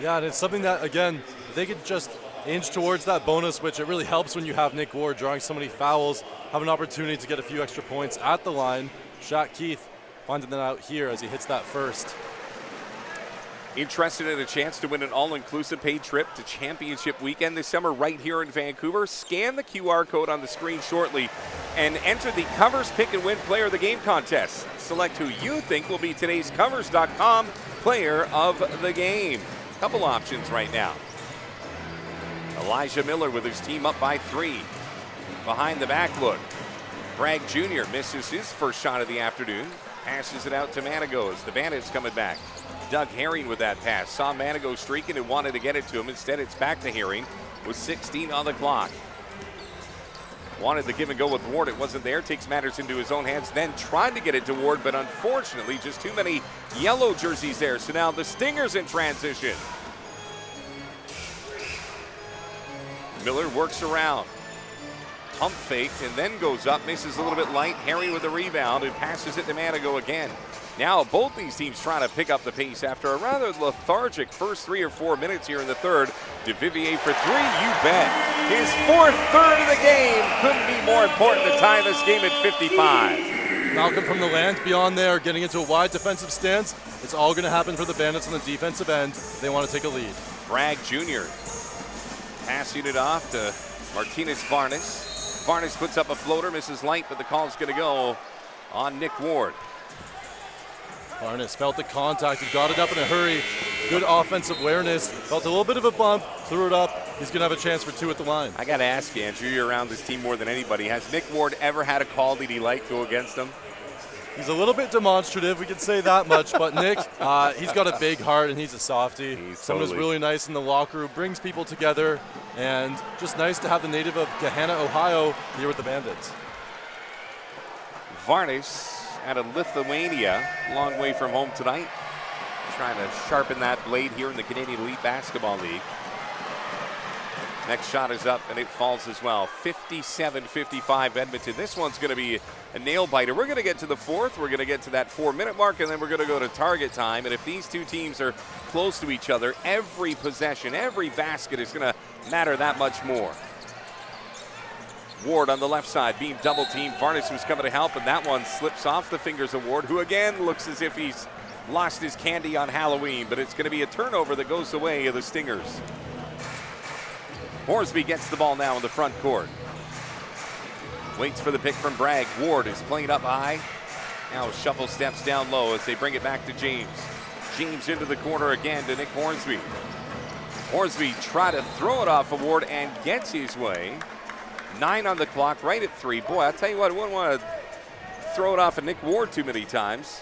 Yeah, and it's something that, again, they could just inch towards that bonus, which it really helps when you have Nick Ward drawing so many fouls, have an opportunity to get a few extra points at the line. Shaq Keith finding that out here as he hits that first. Interested in a chance to win an all-inclusive paid trip to Championship Weekend this summer right here in Vancouver? Scan the QR code on the screen shortly and enter the Covers Pick and Win Player of the Game contest. Select who you think will be today's Covers.com Player of the Game. Couple options right now. Elijah Miller with his team up by 3. Behind the back look. Bragg Jr. misses his first shot of the afternoon. Passes it out to Manigat as the Bandits coming back. Doug Herring with that pass. Saw Manigat streaking and wanted to get it to him. Instead, it's back to Herring with 16 on the clock. Wanted the give and go with Ward. It wasn't there. Takes matters into his own hands. Then tried to get it to Ward, but unfortunately, just too many yellow jerseys there. So now the Stingers in transition. Miller works around. Pump faked and then goes up. Misses a little bit light. Herring with the rebound and passes it to Manigat again. Now both these teams trying to pick up the pace after a rather lethargic first 3 or 4 minutes here in the third. DeVivier for 3, you bet. His 4th third of the game. Couldn't be more important to tie this game at 55. Malcolm from the land beyond there, getting into a wide defensive stance. It's all going to happen for the Bandits on the defensive end if they want to take a lead. Bragg Jr. passing it off to Martinez Varnes. Varnes puts up a floater, misses light, but the call's going to go on Nick Ward. Varnes felt the contact and got it up in a hurry. Good offensive awareness. Felt a little bit of a bump, threw it up. He's going to have a chance for 2 at the line. I got to ask you, Andrew, you're around this team more than anybody. Has Nick Ward ever had a call that he liked go against him? He's a little bit demonstrative, we can say that much, but Nick, he's got a big heart and he's a softie. Someone who's really nice in the locker room, brings people together, and just nice to have the native of Gahanna, Ohio here with the Bandits. Varnes out of Lithuania, long way from home tonight. Trying to sharpen that blade here in the Canadian Elite Basketball League. Next shot is up and it falls as well. 57-55 Edmonton. This one's going to be a nail biter. We're going to get to the 4th. We're going to get to that 4-minute mark, and then we're going to go to target time. And if these two teams are close to each other, every possession, every basket is going to matter that much more. Ward on the left side being double teamed. Varnes was coming to help, and that one slips off the fingers of Ward, who again looks as if he's lost his candy on Halloween, but it's going to be a turnover that goes the way of the Stingers. Horsby gets the ball now in the front court. Waits for the pick from Bragg. Ward is playing up high. Now shuffle steps down low as they bring it back to James. James into the corner again to Nick Hornsby. Hornsby try to throw it off of Ward and gets his way. 9 on the clock, right at 3. Boy, I'll tell you what, I wouldn't want to throw it off of Nick Ward too many times.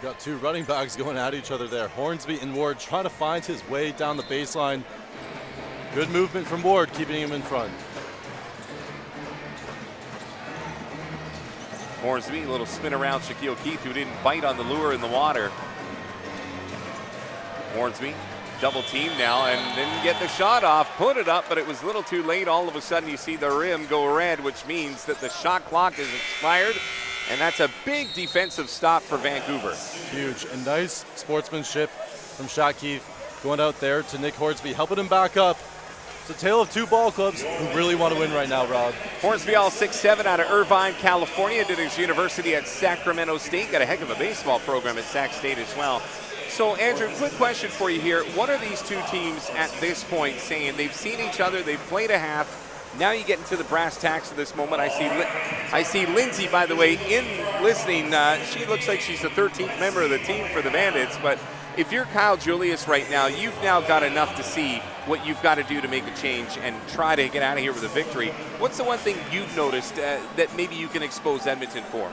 Got 2 running backs going at each other there. Hornsby and Ward trying to find his way down the baseline. Good movement from Ward, keeping him in front. Hornsby, a little spin around Shaquille Keith, who didn't bite on the lure in the water. Hornsby, double team now, and didn't get the shot off. Put it up, but it was a little too late. All of a sudden, you see the rim go red, which means that the shot clock is expired. And that's a big defensive stop for Vancouver. Huge and nice sportsmanship from Shaq Keith going out there to Nick Hornsby, helping him back up. It's a tale of 2 ball clubs who really want to win right now, Rob. Hornsby, all 6'7", out of Irvine, California. Did his university at Sacramento State. Got a heck of a baseball program at Sac State as well. So, Andrew, quick question for you here. What are these two teams at this point saying? They've seen each other. They've played a half. Now you get into the brass tacks of this moment. I see Lindsay, by the way, in listening. She looks like she's the 13th member of the team for the Bandits. But if you're Kyle Julius right now, you've now got enough to see what you've got to do to make a change and try to get out of here with a victory. What's the one thing you've noticed that maybe you can expose Edmonton for?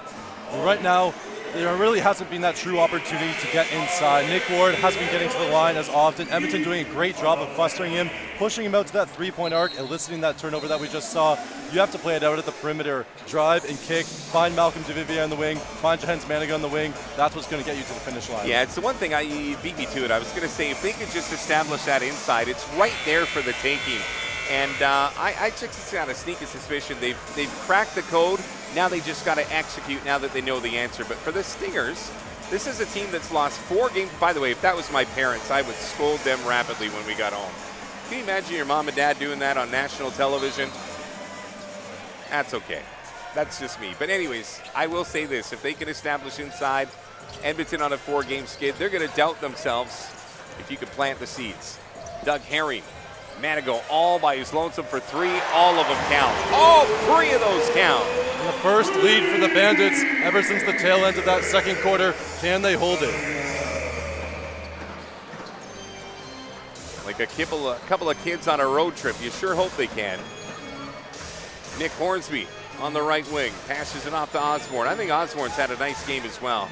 Well, right now, there really hasn't been that true opportunity to get inside. Nick Ward hasn't been getting to the line as often. Edmonton doing a great job of clustering him, pushing him out to that three-point arc, eliciting that turnover that we just saw. You have to play it out at the perimeter. Drive and kick, find Malcolm DeVivier on the wing, find Jahenns Manigat on the wing. That's what's going to get you to the finish line. Yeah, it's the one thing you beat me to it. I was going to say, if they could just establish that inside, it's right there for the taking. And I just got a sneaky suspicion they've cracked the code. Now they just got to execute now that they know the answer. But for the Stingers, this is a team that's lost 4 games. By the way, if that was my parents, I would scold them rapidly when we got home. Can you imagine your mom and dad doing that on national television? That's okay. That's just me. But anyways, I will say this. If they can establish inside, Edmonton on a 4-game skid, they're going to doubt themselves if you can plant the seeds. Doug Herring. Manigat all by his lonesome for 3. All of them count. All 3 of those count. And the first lead for the Bandits ever since the tail end of that second quarter. Can they hold it? Like a couple of kids on a road trip. You sure hope they can. Nick Hornsby on the right wing. Passes it off to Osborne. I think Osborne's had a nice game as well.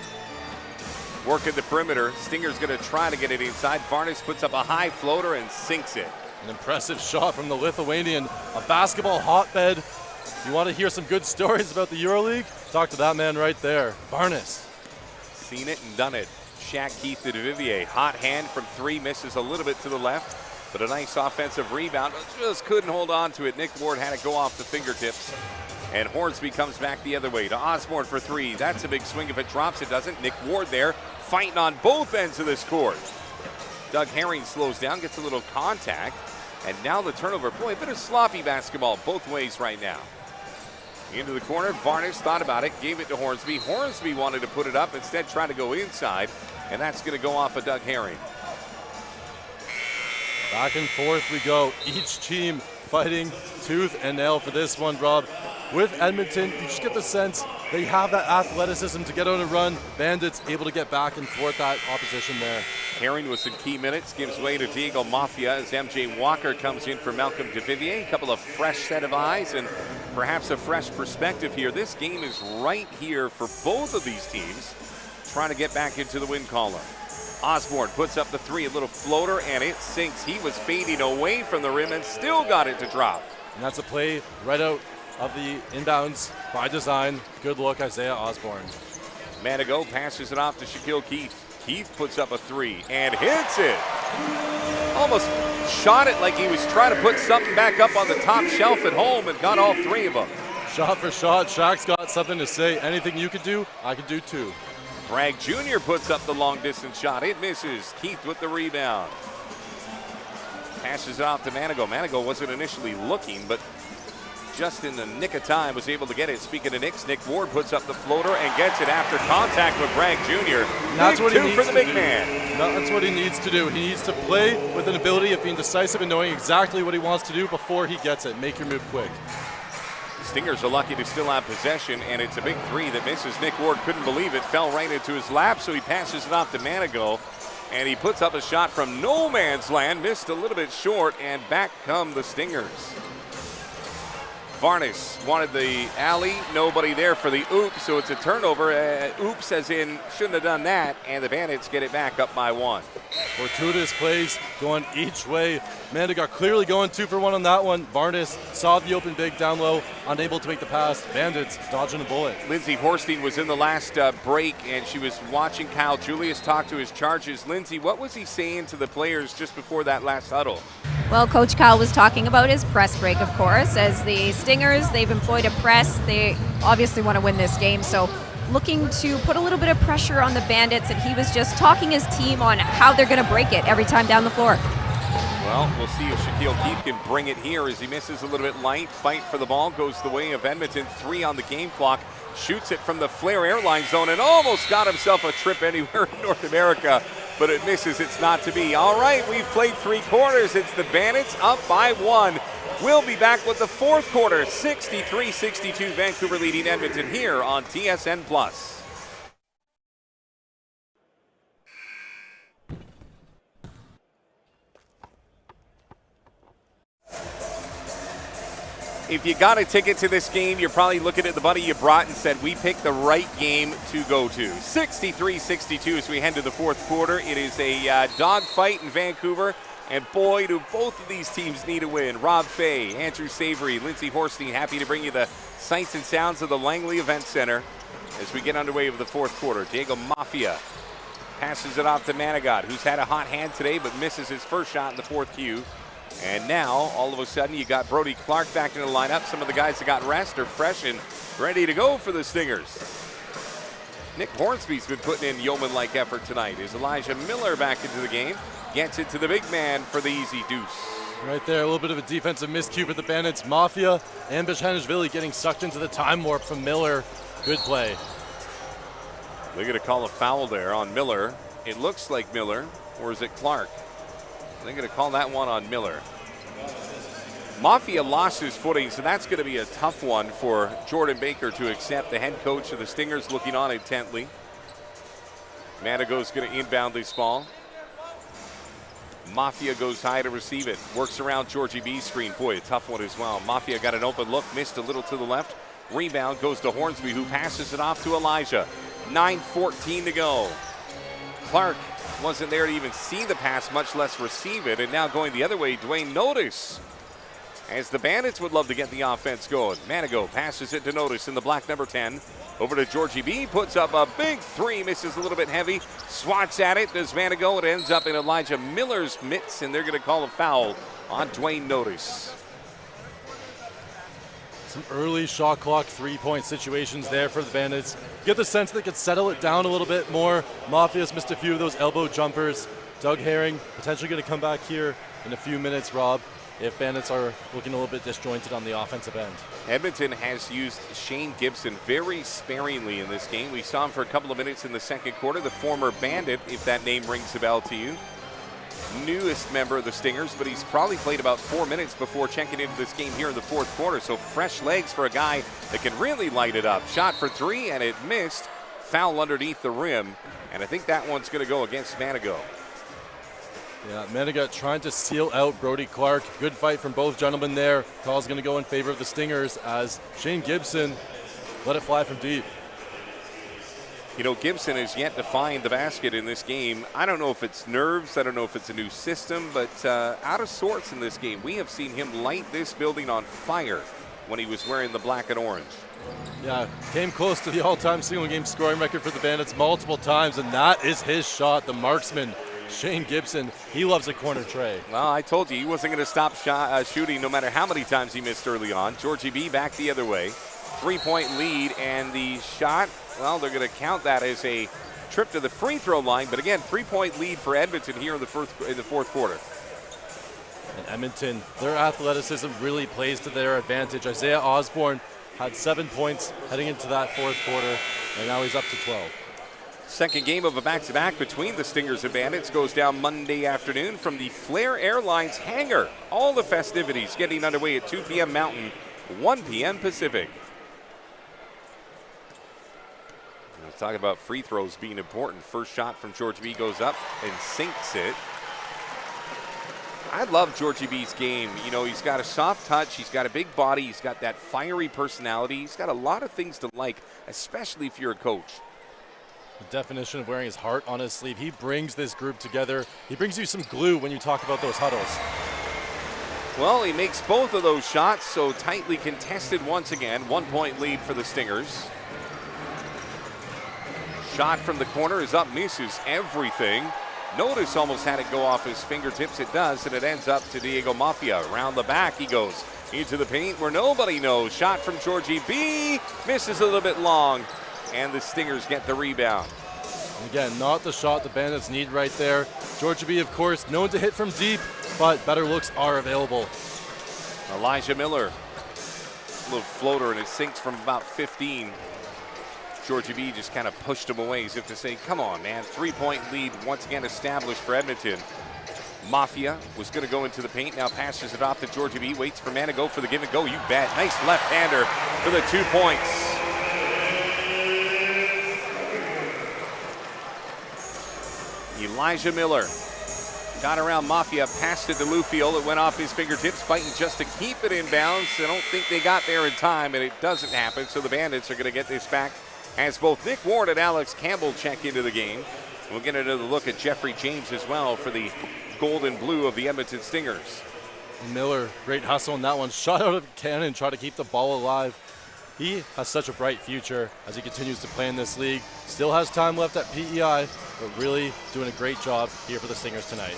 Working the perimeter. Stinger's going to try to get it inside. Varnes puts up a high floater and sinks it. An impressive shot from the Lithuanian. A basketball hotbed. You want to hear some good stories about the EuroLeague? Talk to that man right there, Varnes. Seen it and done it. Shaq Keith to DeVivier. Hot hand from 3, misses a little bit to the left, but a nice offensive rebound. Just couldn't hold on to it. Nick Ward had it go off the fingertips. And Hornsby comes back the other way to Osborne for 3. That's a big swing. If it drops, it doesn't. Nick Ward there fighting on both ends of this court. Doug Herring slows down, gets a little contact. And now the turnover. Boy, a bit of sloppy basketball both ways right now. Into the corner, Varnes thought about it, gave it to Hornsby. Hornsby wanted to put it up, instead tried to go inside, and that's going to go off of Doug Herring. Back and forth we go. Each team fighting tooth and nail for this one, Rob. With Edmonton, you just get the sense they have that athleticism to get on a run. Bandits able to get back and forth that opposition there. Herring with some key minutes gives way to Diego Mafia as MJ Walker comes in for Malcolm DeVivier. A couple of fresh set of eyes and perhaps a fresh perspective here. This game is right here for both of these teams trying to get back into the win column. Osborne puts up the 3, a little floater, and it sinks. He was fading away from the rim and still got it to drop. And that's a play right out of the inbounds by design. Good look, Isaiah Osborne. Manigat passes it off to Shaquille Keith. Keith puts up a 3 and hits it. Almost shot it like he was trying to put something back up on the top shelf at home and got all 3 of them. Shot for shot, Shaq's got something to say. Anything you could do, I could do too. Bragg Jr. puts up the long distance shot. It misses. Keith with the rebound. Passes it off to Manigat. Manigat wasn't initially looking, but just in the nick of time was able to get it. Speaking of Knicks, Nick Ward puts up the floater and gets it after contact with Bragg Jr. That's what he needs for the big to do. man. No, that's what he needs to do. He needs to play with an ability of being decisive and knowing exactly what he wants to do before he gets it. Make your move quick. Stingers are lucky to still have possession, and it's a big 3 that misses. Nick Ward couldn't believe it, fell right into his lap, so he passes it off to Manigat, and he puts up a shot from no man's land, missed a little bit short, and back come the Stingers. Varnes wanted the alley, nobody there for the oops, so it's a turnover. Oops as in shouldn't have done that, and the Bandits get it back up by 1. Fortuitous plays going each way. Manigat clearly going 2 for 1 on that one. Varnes saw the open big down low, unable to make the pass. Bandits dodging a bullet. Lindsay Horstein was in the last break, and she was watching Kyle Julius talk to his charges. Lindsay, what was he saying to the players just before that last huddle? Well, Coach Kyle was talking about his press break, of course, as the Stingers, they've employed a press. They obviously want to win this game, so looking to put a little bit of pressure on the Bandits, and he was just talking his team on how they're going to break it every time down the floor. Well, we'll see if Shaquille Keith can bring it here as he misses a little bit light. Fight for the ball goes the way of Edmonton. 3 on the game clock. Shoots it from the Flair airline zone and almost got himself a trip anywhere in North America, but it misses. It's not to be. All right, we've played 3 quarters. It's the Bandits up by 1. We'll be back with the 4th quarter. 63-62 Vancouver leading Edmonton here on TSN+. if you got a ticket to this game, you're probably looking at the buddy you brought and said, we picked the right game to go to. 63-62 as we head to the fourth quarter. It is a dogfight in Vancouver, and boy, do both of these teams need a win. Rob Fay, Andrew Savory, Lindsay Horstein, happy to bring you the sights and sounds of the Langley Event Center as we get underway with the fourth quarter. Diego Mafia passes it off to Manigat, who's had a hot hand today but misses his first shot in the fourth Q. And now, all of a sudden, you got Brody Clark back in the lineup. Some of the guys that got rest are fresh and ready to go for the Stingers. Nick Hornsby's been putting in yeoman-like effort tonight. Is Elijah Miller back into the game? Gets it to the big man for the easy deuce. Right there, a little bit of a defensive miscue for the Bandits. Mafia and Jahenns getting sucked into the time warp from Miller. Good play. They're going to call a foul there on Miller. It looks like Miller, or is it Clark? They're going to call that one on Miller. Mafia lost his footing, so that's going to be a tough one for Jordan Baker to accept. The head coach of the Stingers looking on intently. Manigat's going to inbound this ball. Mafia goes high to receive it. Works around Georgie B's screen. Boy, a tough one as well. Mafia got an open look, missed a little to the left. Rebound goes to Hornsby, who passes it off to Elijah. 9:14 to go. Clark wasn't there to even see the pass, much less receive it. And now going the other way, Dwayne Notice. As the Bandits would love to get the offense going. Manigat passes it to Notice in the black number 10. Over to Georgie B, puts up a big three, misses a little bit heavy. Swats at it, does Manigat. It ends up in Elijah Miller's mitts, and they're going to call a foul on Dwayne Notice. Some early shot clock three-point situations there for the Bandits. Get the sense they could settle it down a little bit more. Mafia's missed a few of those elbow jumpers. Doug Herring potentially going to come back here in a few minutes, Rob, if Bandits are looking a little bit disjointed on the offensive end. Edmonton has used Shane Gibson very sparingly in this game. We saw him for a couple of minutes in the second quarter. The former Bandit, if that name rings a bell to you. Newest member of the Stingers, but he's probably played about 4 minutes before checking into this game here in the fourth quarter. So fresh legs for a guy that can really light it up. Shot for three, and it missed. Foul underneath the rim, and I think that one's going to go against Manigat. Yeah, Manigat trying to seal out Brody Clark. Good fight from both gentlemen there. Call's going to go in favor of the Stingers as Shane Gibson let it fly from deep. You know, Gibson has yet to find the basket in this game. I don't know if it's nerves. I don't know if it's a new system, but out of sorts in this game. We have seen him light this building on fire when he was wearing the black and orange. Yeah, came close to the all-time single-game scoring record for the Bandits multiple times, and that is his shot, the marksman, Shane Gibson. He loves a corner tray. Well, I told you he wasn't going to stop shooting no matter how many times he missed early on. Georgie B back the other way. 3-point lead, and the shot, well, they're going to count that as a trip to the free throw line. But again, 3-point lead for Edmonton here in the fourth quarter. And Edmonton, their athleticism really plays to their advantage. Isaiah Osborne had 7 points heading into that fourth quarter, and now he's up to 12. Second game of a back-to-back between the Stingers and Bandits goes down Monday afternoon from the Flair Airlines hangar. All the festivities getting underway at 2 p.m. Mountain, 1 p.m. Pacific. Talking about free throws being important. First shot from Georgie B goes up and sinks it. I love Georgie B's game. You know, he's got a soft touch. He's got a big body. He's got that fiery personality. He's got a lot of things to like, especially if you're a coach. The definition of wearing his heart on his sleeve. He brings this group together. He brings you some glue when you talk about those huddles. Well, he makes both of those shots, so tightly contested once again. 1-point lead for the Stingers. Shot from the corner is up, misses everything. Notice almost had it go off his fingertips. It does, and it ends up to Diego Mafia. Around the back he goes into the paint where nobody knows. Shot from Georgie B, misses a little bit long, and the Stingers get the rebound. Again, not the shot the Bandits need right there. Georgie B, of course, known to hit from deep, but better looks are available. Elijah Miller, a little floater, and it sinks from about 15. Georgie B just kind of pushed him away as if to say, come on, man. 3-point lead once again established for Edmonton. Mafia was going to go into the paint, now passes it off to Georgie B, waits for Manigat for the give and go. You bet. Nice left-hander for the 2 points. Elijah Miller Got around Mafia, passed it to Lufield. It went off his fingertips, fighting just to keep it in bounds. I don't think they got there in time, and it doesn't happen. So the Bandits are going to get this back as both Nick Ward and Alex Campbell check into the game. We'll get another look at Jeffrey James as well for the gold and blue of the Edmonton Stingers. Miller, great hustle on that one. Shot out of cannon, try to keep the ball alive. He has such a bright future as he continues to play in this league. Still has time left at PEI, but really doing a great job here for the Stingers tonight.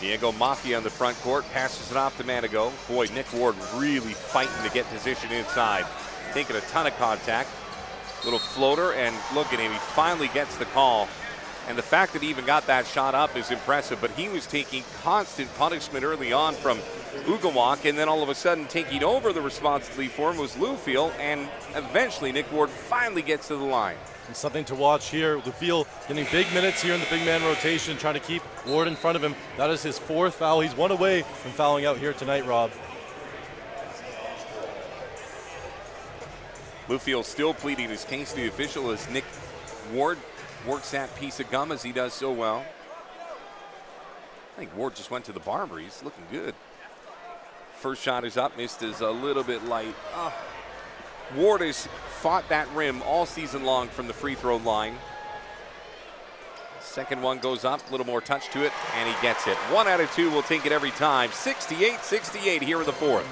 Diego Mafia on the front court, passes it off to Manigat. Boy, Nick Ward really fighting to get position inside. Taking a ton of contact. Little floater, and look at him, he finally gets the call. And the fact that he even got that shot up is impressive, but he was taking constant punishment early on from Ugawak, and then all of a sudden taking over the responsibility for him was Lufield, and eventually Nick Ward finally gets to the line. And something to watch here, Lufield getting big minutes here in the big man rotation, trying to keep Ward in front of him. That is his 4th foul. He's 1 away from fouling out here tonight, Rob. Lufield still pleading his case to the official as Nick Ward works that piece of gum as he does so well. I think Ward just went to the barber. He's looking good. First shot is up, missed is a little bit light. Ward has fought that rim all season long from the free throw line. Second one goes up, a little more touch to it, and he gets it. 1 out of 2 will take it every time. 68-68 here in the 4th.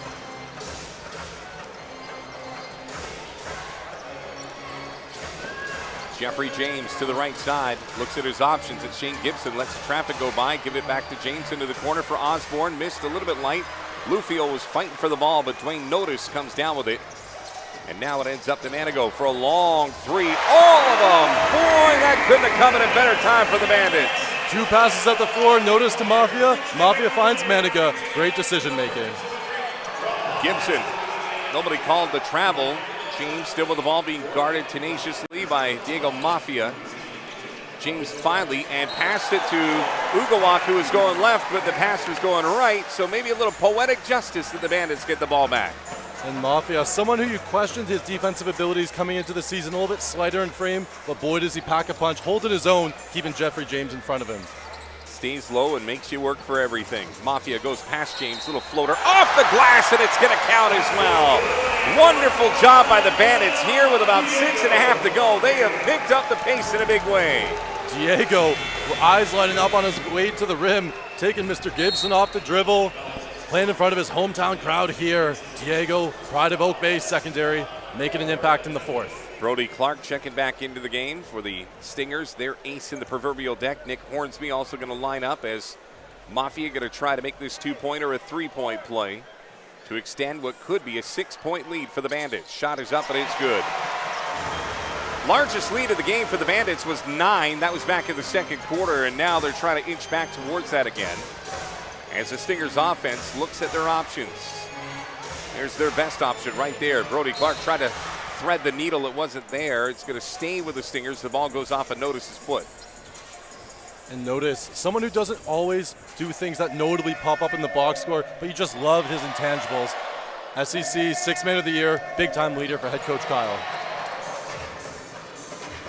Jeffrey James to the right side, looks at his options. It's Shane Gibson, lets the traffic go by, give it back to James into the corner for Osborne. Missed a little bit light. Lufield was fighting for the ball, but Dwayne Notice comes down with it. And now it ends up to Manigat for a long 3. All of them! Boy, that couldn't have come at a better time for the Bandits. 2 passes at the floor, Notice to Mafia. Mafia finds Manigat. Great decision making. Gibson, nobody called the travel. James still with the ball, being guarded tenaciously by Diego Mafia. James finally, and passed it to Ugawak, who was going left, but the pass was going right, so maybe a little poetic justice that the Bandits get the ball back. And Mafia, someone who you questioned his defensive abilities coming into the season, a little bit slighter in frame, but boy does he pack a punch, holding his own, keeping Jeffrey James in front of him. Stays low and makes you work for everything. Mafia goes past James, little floater off the glass, and it's going to count as well. Wonderful job by the Bandits here with about 6.5 to go. They have picked up the pace in a big way. Diego, eyes lighting up on his way to the rim, taking Mr. Gibson off the dribble, playing in front of his hometown crowd here. Diego, pride of Oak Bay secondary, making an impact in the 4th. Brody Clark checking back into the game for the Stingers. Their ace in the proverbial deck. Nick Hornsby also going to line up as Mafia going to try to make this 2-pointer a 3-point play to extend what could be a 6-point lead for the Bandits. Shot is up, and it's good. Largest lead of the game for the Bandits was 9. That was back in the second quarter, and now they're trying to inch back towards that again as the Stingers offense looks at their options. There's their best option right there. Brody Clark tried to thread the needle. It wasn't there. It's going to stay with the Stingers. The ball goes off of Notice's foot. And Notice, someone who doesn't always do things that notably pop up in the box score, but you just love his intangibles. SEC 6th Man of the Year, big-time leader for head coach Kyle.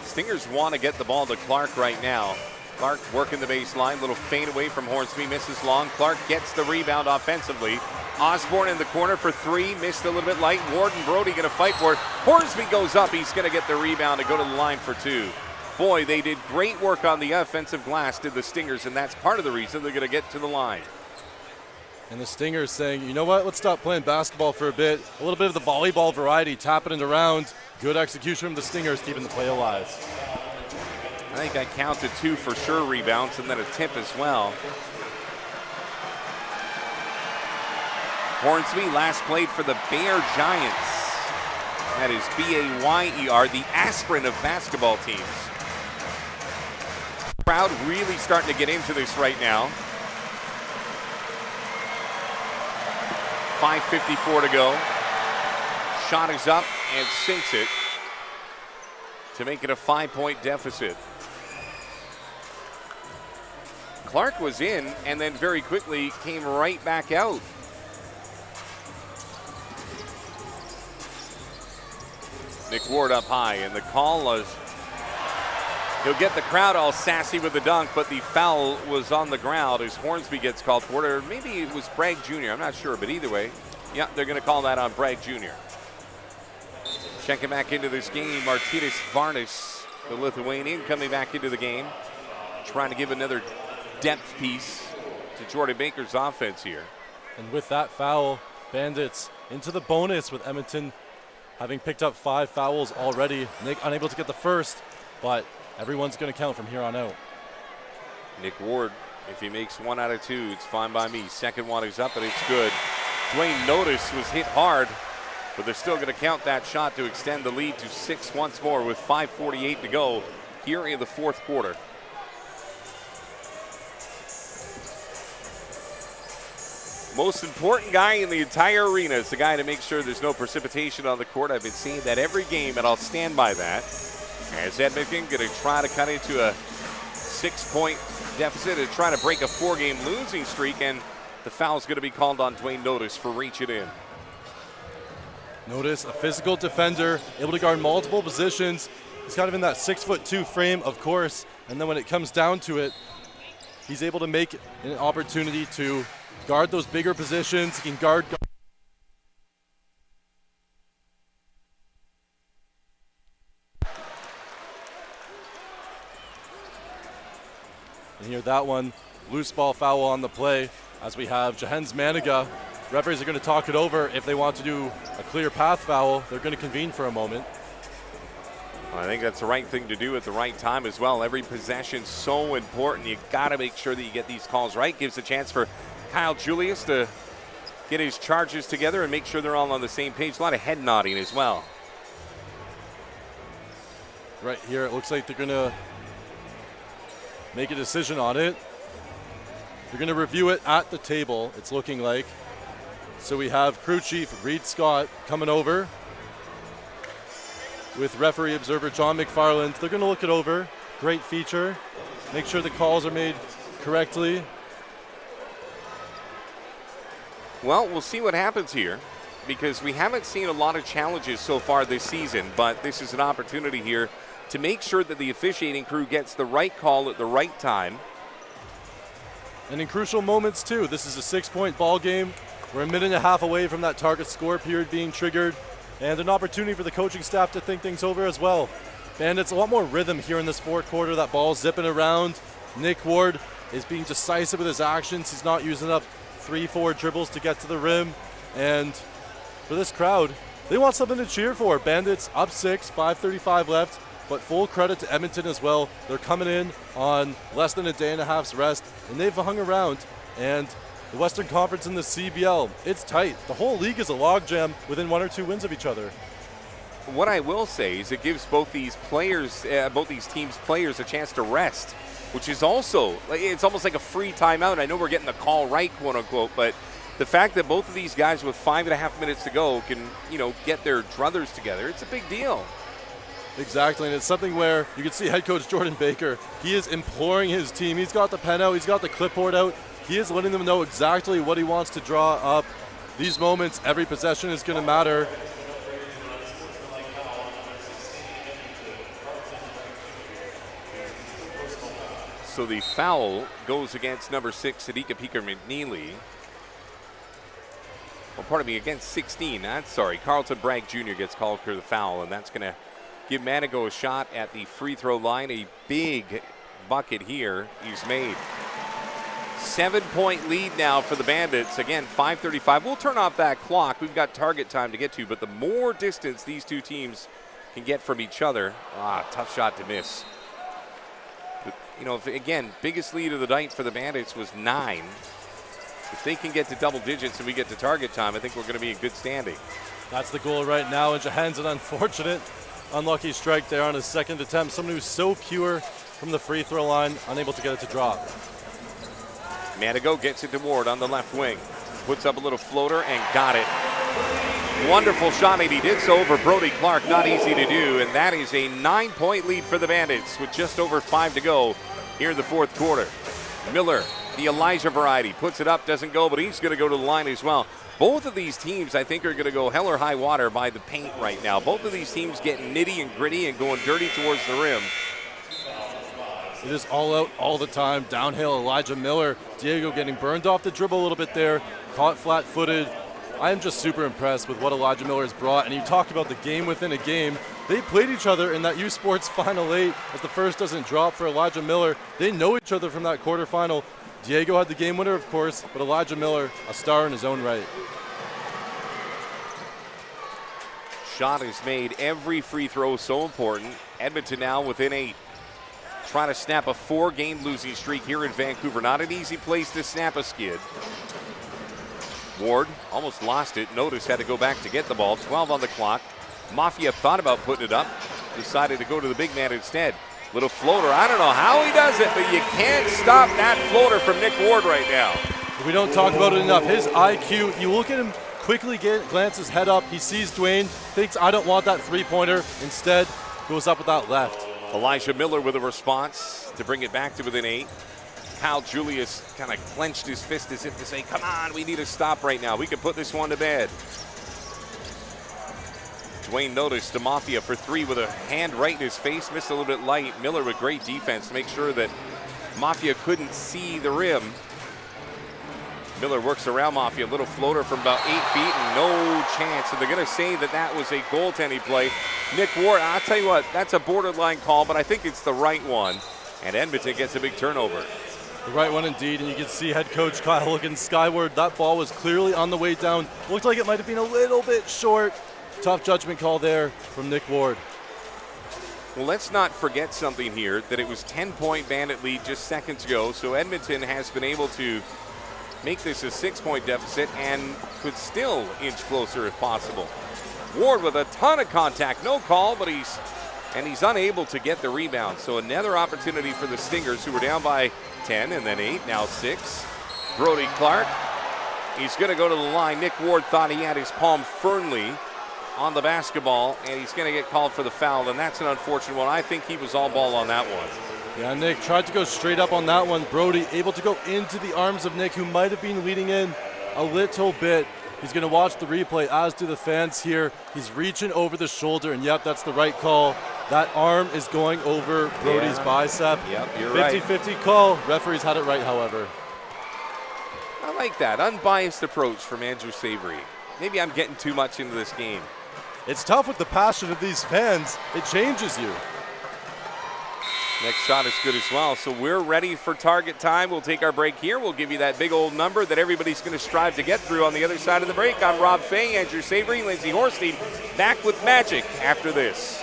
Stingers want to get the ball to Clark right now. Clark working the baseline, little fade away from Hornsby, misses long. Clark gets the rebound offensively. Osborne in the corner for 3, missed a little bit light. Ward and Brody going to fight for it. Hornsby goes up, he's going to get the rebound and go to the line for 2. Boy, they did great work on the offensive glass, did the Stingers, and that's part of the reason they're going to get to the line. And the Stingers saying, you know what, let's stop playing basketball for a bit. A little bit of the volleyball variety, tapping it around. Good execution from the Stingers, keeping the play alive. I think I counted 2 for sure rebounds and then a tip as well. Hornsby last played for the Bayer Giants. That is B-A-Y-E-R, the aspirin of basketball teams. Crowd really starting to get into this right now. 5:54 to go. Shot is up and sinks it to make it a 5-point deficit. Clark was in and then very quickly came right back out. Nick Ward up high, and the call was He'll get the crowd all sassy with the dunk, but the foul was on the ground as Hornsby gets called for it, or maybe it was Bragg Jr. I'm not sure, but either way, yeah, they're going to call that on Bragg Jr. Checking back into this game, Martynas Varnas, the Lithuanian, coming back into the game, trying to give another depth piece to Jordan Baker's offense here. And with that foul, Bandits into the bonus with Edmonton having picked up 5 fouls already. Nick unable to get the first, but everyone's going to count from here on out. Nick Ward, if he makes 1 out of 2, it's fine by me. Second one is up and it's good. Dwayne Notice was hit hard, but they're still going to count that shot to extend the lead to 6 once more with 5:48 to go here in the fourth quarter. Most important guy in the entire arena is the guy to make sure there's no precipitation on the court. I've been seeing that every game, and I'll stand by that. As Edmonton going to try to cut into a 6-point deficit and try to break a 4-game losing streak, and the foul is going to be called on Dwayne Notice for reaching in. Notice a physical defender, able to guard multiple positions. He's kind of in that 6'2" frame, of course, and then when it comes down to it, he's able to make an opportunity to guard those bigger positions. He can guard. And here that one, loose ball foul on the play as we have Jahenns Manigat. Referees are going to talk it over. If they want to do a clear path foul, they're going to convene for a moment. I think that's the right thing to do at the right time as well. Every possession's so important. You got to make sure that you get these calls right. Gives a chance for Kyle Julius to get his charges together and make sure they're all on the same page. A lot of head nodding as well. Right here, it looks like they're going to make a decision on it. They're going to review it at the table, it's looking like. So we have crew chief Reed Scott coming over with referee observer John McFarland. They're going to look it over. Great feature. Make sure the calls are made correctly. Well, we'll see what happens here because we haven't seen a lot of challenges so far this season, but this is an opportunity here to make sure that the officiating crew gets the right call at the right time. And in crucial moments, too. This is a 6-point ball game. We're a minute and a half away from that target score period being triggered, and an opportunity for the coaching staff to think things over as well. Bandits, a lot more rhythm here in this fourth quarter. That ball's zipping around. Nick Ward is being decisive with his actions. He's not using up 3-4 dribbles to get to the rim. And for this crowd, they want something to cheer for. Bandits up 6, 5:35 left, but full credit to Edmonton as well. They're coming in on less than a day and a half's rest, and they've hung around. And the Western Conference and the CEBL, it's tight. The whole league is a logjam within 1 or 2 wins of each other. What I will say is it gives both these players, both these teams' players a chance to rest, which is also, it's almost like a free timeout. I know we're getting the call right, quote unquote, but the fact that both of these guys with 5.5 minutes to go can, get their druthers together, it's a big deal. Exactly, and it's something where you can see head coach Jordan Baker, he is imploring his team. He's got the pen out, he's got the clipboard out. He is letting them know exactly what he wants to draw up. These moments, every possession is going to matter. So the foul goes against number 6, Sadika Peeker-McNeely. Well, pardon me, against 16. Carlton Bragg Jr. gets called for the foul, and that's going to give Manigat a shot at the free throw line. A big bucket here he's made. 7-point lead now for the Bandits. Again, 5:35. We'll turn off that clock. We've got target time to get to, but the more distance these two teams can get from each other, tough shot to miss. But, again, biggest lead of the night for the Bandits was 9. If they can get to double digits and we get to target time, I think we're going to be in good standing. That's the goal right now, and Jahenns, an unfortunate, unlucky strike there on his second attempt. Someone who's so pure from the free throw line, unable to get it to drop. Manigat gets it to Ward on the left wing. Puts up a little floater and got it. Wonderful shot, and he did so over Brody Clark. Not easy to do, and that is a 9-point lead for the Bandits with just over 5 to go here in the fourth quarter. Miller, the Elijah variety, puts it up, doesn't go, but he's going to go to the line as well. Both of these teams, I think, are going to go hell or high water by the paint right now. Both of these teams getting nitty and gritty and going dirty towards the rim. It is all out all the time. Downhill, Elijah Miller. Diego getting burned off the dribble a little bit there. Caught flat-footed. I am just super impressed with what Elijah Miller has brought. And you talked about the game within a game. They played each other in that U Sports Final 8 as the first doesn't drop for Elijah Miller. They know each other from that quarterfinal. Diego had the game winner, of course, but Elijah Miller, a star in his own right. Shot is made. Every free throw so important. Edmonton now within 8. Trying to snap a 4-game losing streak here in Vancouver. Not an easy place to snap a skid. Ward almost lost it. Notice had to go back to get the ball. 12 on the clock. Mafia thought about putting it up. Decided to go to the big man instead. Little floater. I don't know how he does it, but you can't stop that floater from Nick Ward right now. We don't talk about it enough. His IQ, you look at him quickly glance his head up. He sees Dwayne, thinks, I don't want that three-pointer. Instead, goes up with that left. Elijah Miller with a response to bring it back to within 8. Kyle Julius kind of clenched his fist as if to say, come on, we need to stop right now. We can put this one to bed. Dwayne noticed the Mafia for 3 with a hand right in his face. Missed a little bit light. Miller with great defense to make sure that Mafia couldn't see the rim. Miller works around Mafia, a little floater from about 8 feet and no chance. And they're going to say that that was a goaltending play. Nick Ward, I'll tell you what, that's a borderline call, but I think it's the right one. And Edmonton gets a big turnover. The right one indeed, and you can see head coach Kyle looking skyward. That ball was clearly on the way down. Looked like it might have been a little bit short. Tough judgment call there from Nick Ward. Well, let's not forget something here, that it was 10-point Bandit lead just seconds ago. So Edmonton has been able to make this a 6-point deficit and could still inch closer if possible. Ward with a ton of contact, no call, but he's unable to get the rebound. So another opportunity for the Stingers, who were down by 10 and then 8, now 6. Brody Clark, he's going to go to the line. Nick Ward thought he had his palm firmly on the basketball, and he's going to get called for the foul, and that's an unfortunate one. I think he was all ball on that one. Yeah, Nick tried to go straight up on that one. Brody able to go into the arms of Nick, who might have been leading in a little bit. He's going to watch the replay, as do the fans here. He's reaching over the shoulder, and yep, that's the right call. That arm is going over Brody's bicep. Yep, you're right. 50-50 call. Referees had it right, however. I like that unbiased approach from Andrew Savory. Maybe I'm getting too much into this game. It's tough with the passion of these fans. It changes you. Next shot is good as well. So we're ready for target time. We'll take our break here. We'll give you that big old number that everybody's going to strive to get through on the other side of the break. I'm Rob Fay, Andrew Savory, Lindsey Horstein, back with Magic after this.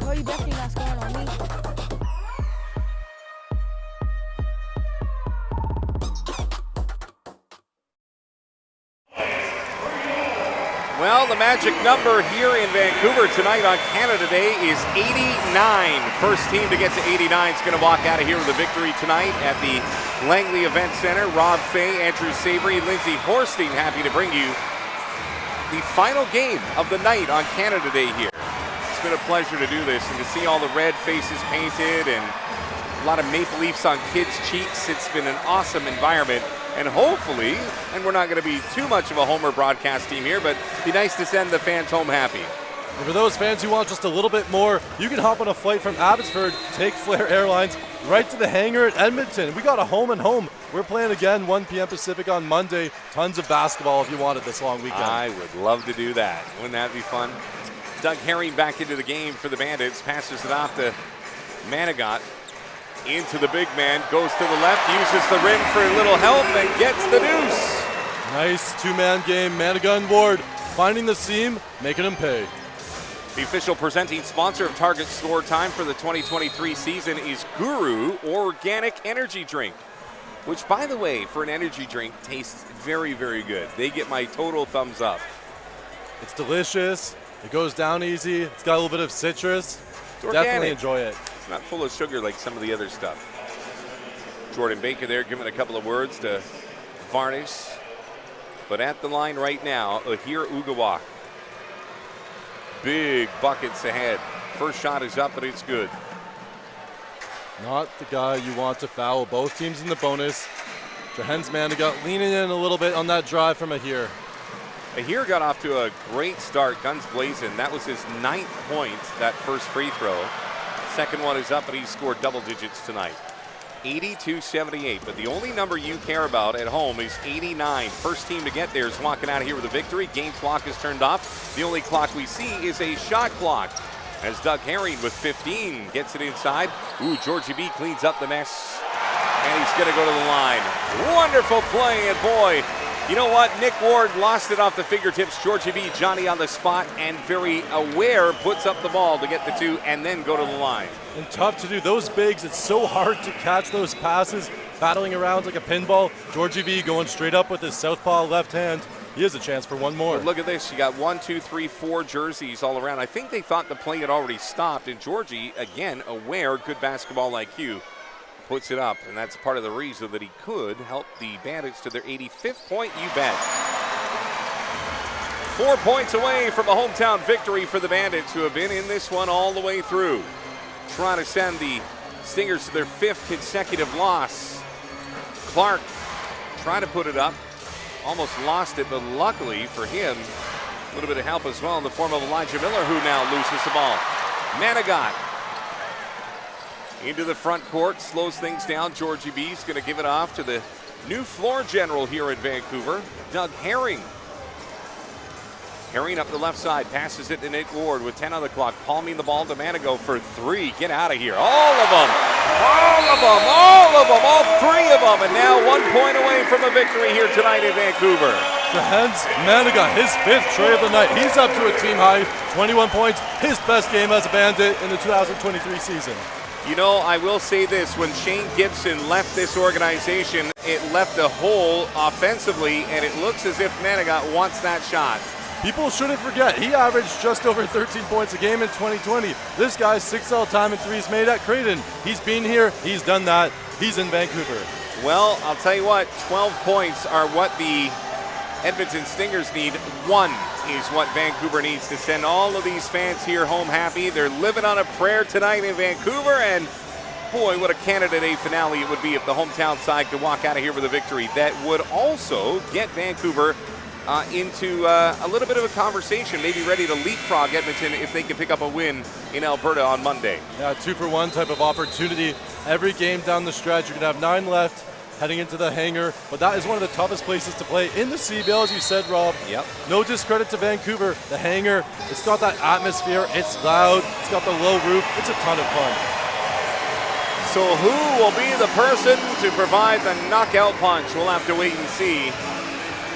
You definitely not scoring on me. Well, the magic number here in Vancouver tonight on Canada Day is 89. First team to get to 89 is going to walk out of here with a victory tonight at the Langley Event Center. Rob Fay, Andrew Savory, Lindsey Horstein, happy to bring you the final game of the night on Canada Day here. It's been a pleasure to do this and to see all the red faces painted and a lot of maple leafs on kids' cheeks. It's been an awesome environment, and hopefully, and we're not going to be too much of a homer broadcast team here, but it'd be nice to send the fans home happy. And for those fans who want just a little bit more, you can hop on a flight from Abbotsford, take Flair Airlines right to the hangar at Edmonton. We got a home and home. We're playing again 1 p.m. Pacific on Monday. Tons of basketball if you wanted this long weekend. I would love to do that. Wouldn't that be fun? Doug Herring back into the game for the Bandits, passes it off to Manigat. Into the big man, goes to the left, uses the rim for a little help, and gets the deuce. Nice two-man game. Manigat and Ward finding the seam, making him pay. The official presenting sponsor of Target Score Time for the 2023 season is Guru Organic Energy Drink, which, by the way, for an energy drink, tastes very, very good. They get my total thumbs up. It's delicious. It goes down easy. It's got a little bit of citrus. Definitely enjoy it. It's not full of sugar like some of the other stuff. Jordan Baker there giving a couple of words to Varnish. But at the line right now, Ahir Ugawak. Big buckets ahead. First shot is up, but it's good. Not the guy you want to foul. Both teams in the bonus. Jahenns Manigat leaning in a little bit on that drive from Ahir. Ahir got off to a great start, guns blazing. That was his 9th point, that first free throw. Second one is up, and he scored double digits tonight. 82-78, but the only number you care about at home is 89. First team to get there is walking out of here with a victory. Game clock is turned off. The only clock we see is a shot clock as Doug Herring with 15 gets it inside. Ooh, Georgie B cleans up the mess, and he's going to go to the line. Wonderful play, and boy, you know what? Nick Ward lost it off the fingertips. Georgie B, Johnny on the spot, and very aware, puts up the ball to get the two and then go to the line. And tough to do. Those bigs, it's so hard to catch those passes, battling around like a pinball. Georgie B going straight up with his southpaw left hand. He has a chance for one more. But look at this. You got 1, 2, 3, 4 jerseys all around. I think they thought the play had already stopped, and Georgie, again, aware, good basketball IQ, puts it up, and that's part of the reason that he could help the Bandits to their 85th point, you bet. 4 points away from a hometown victory for the Bandits, who have been in this one all the way through. Trying to send the Stingers to their 5th consecutive loss. Clark trying to put it up, almost lost it, but luckily for him, a little bit of help as well in the form of Elijah Miller, who now loses the ball. Manigat into the front court, slows things down. Georgie B is going to give it off to the new floor general here in Vancouver, Doug Herring. Herring up the left side, passes it to Nick Ward with 10 on the clock, palming the ball to Manigat for 3. Get out of here. All of them, all of them, all of them, all 3 of them, and now 1 point away from a victory here tonight in Vancouver. Jahenns Manigat, his 5th tray of the night. He's up to a team high, 21 points, his best game as a Bandit in the 2023 season. You know, I will say this, when Shane Gibson left this organization, it left a hole offensively, and it looks as if Manigat wants that shot. People shouldn't forget, he averaged just over 13 points a game in 2020. This guy's 6th all-time in threes made at Creighton. He's been here, he's done that, he's in Vancouver. Well, I'll tell you what, 12 points are what the Edmonton Stingers need. 1 is what Vancouver needs to send all of these fans here home happy. They're living on a prayer tonight in Vancouver, and boy, what a Canada Day finale it would be if the hometown side could walk out of here with a victory. That would also get Vancouver into a little bit of a conversation, maybe ready to leapfrog Edmonton if they can pick up a win in Alberta on Monday. Yeah, 2-for-1 type of opportunity. Every game down the stretch, you're going to have 9 left heading into the hangar, but that is one of the toughest places to play in the CEBL, as you said, Rob. Yep. No discredit to Vancouver. The hangar, it's got that atmosphere, it's loud, it's got the low roof, it's a ton of fun. So who will be the person to provide the knockout punch? We'll have to wait and see.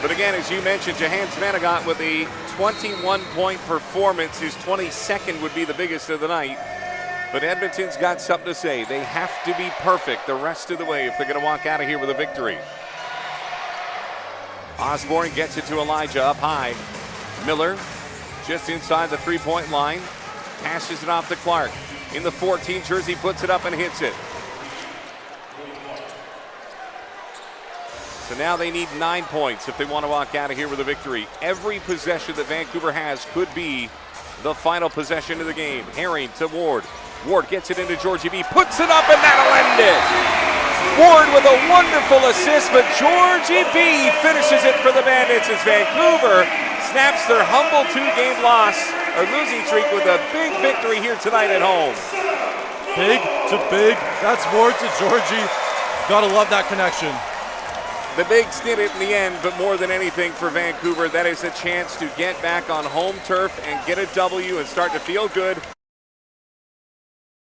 But again, as you mentioned, Jahenns Manigat with a 21-point performance. His 22nd would be the biggest of the night. But Edmonton's got something to say. They have to be perfect the rest of the way if they're going to walk out of here with a victory. Osborne gets it to Elijah up high. Miller just inside the 3-point line. Passes it off to Clark. In the 14 jersey, puts it up and hits it. So now they need 9 points if they want to walk out of here with a victory. Every possession that Vancouver has could be the final possession of the game. Herring to Ward. Ward gets it into Georgie B, puts it up, and that'll end it. Ward with a wonderful assist, but Georgie B finishes it for the Bandits as Vancouver snaps their humble 2-game loss or losing streak with a big victory here tonight at home. Big to big, that's Ward to Georgie. Gotta love that connection. The Bigs did it in the end, but more than anything for Vancouver, that is a chance to get back on home turf and get a W and start to feel good.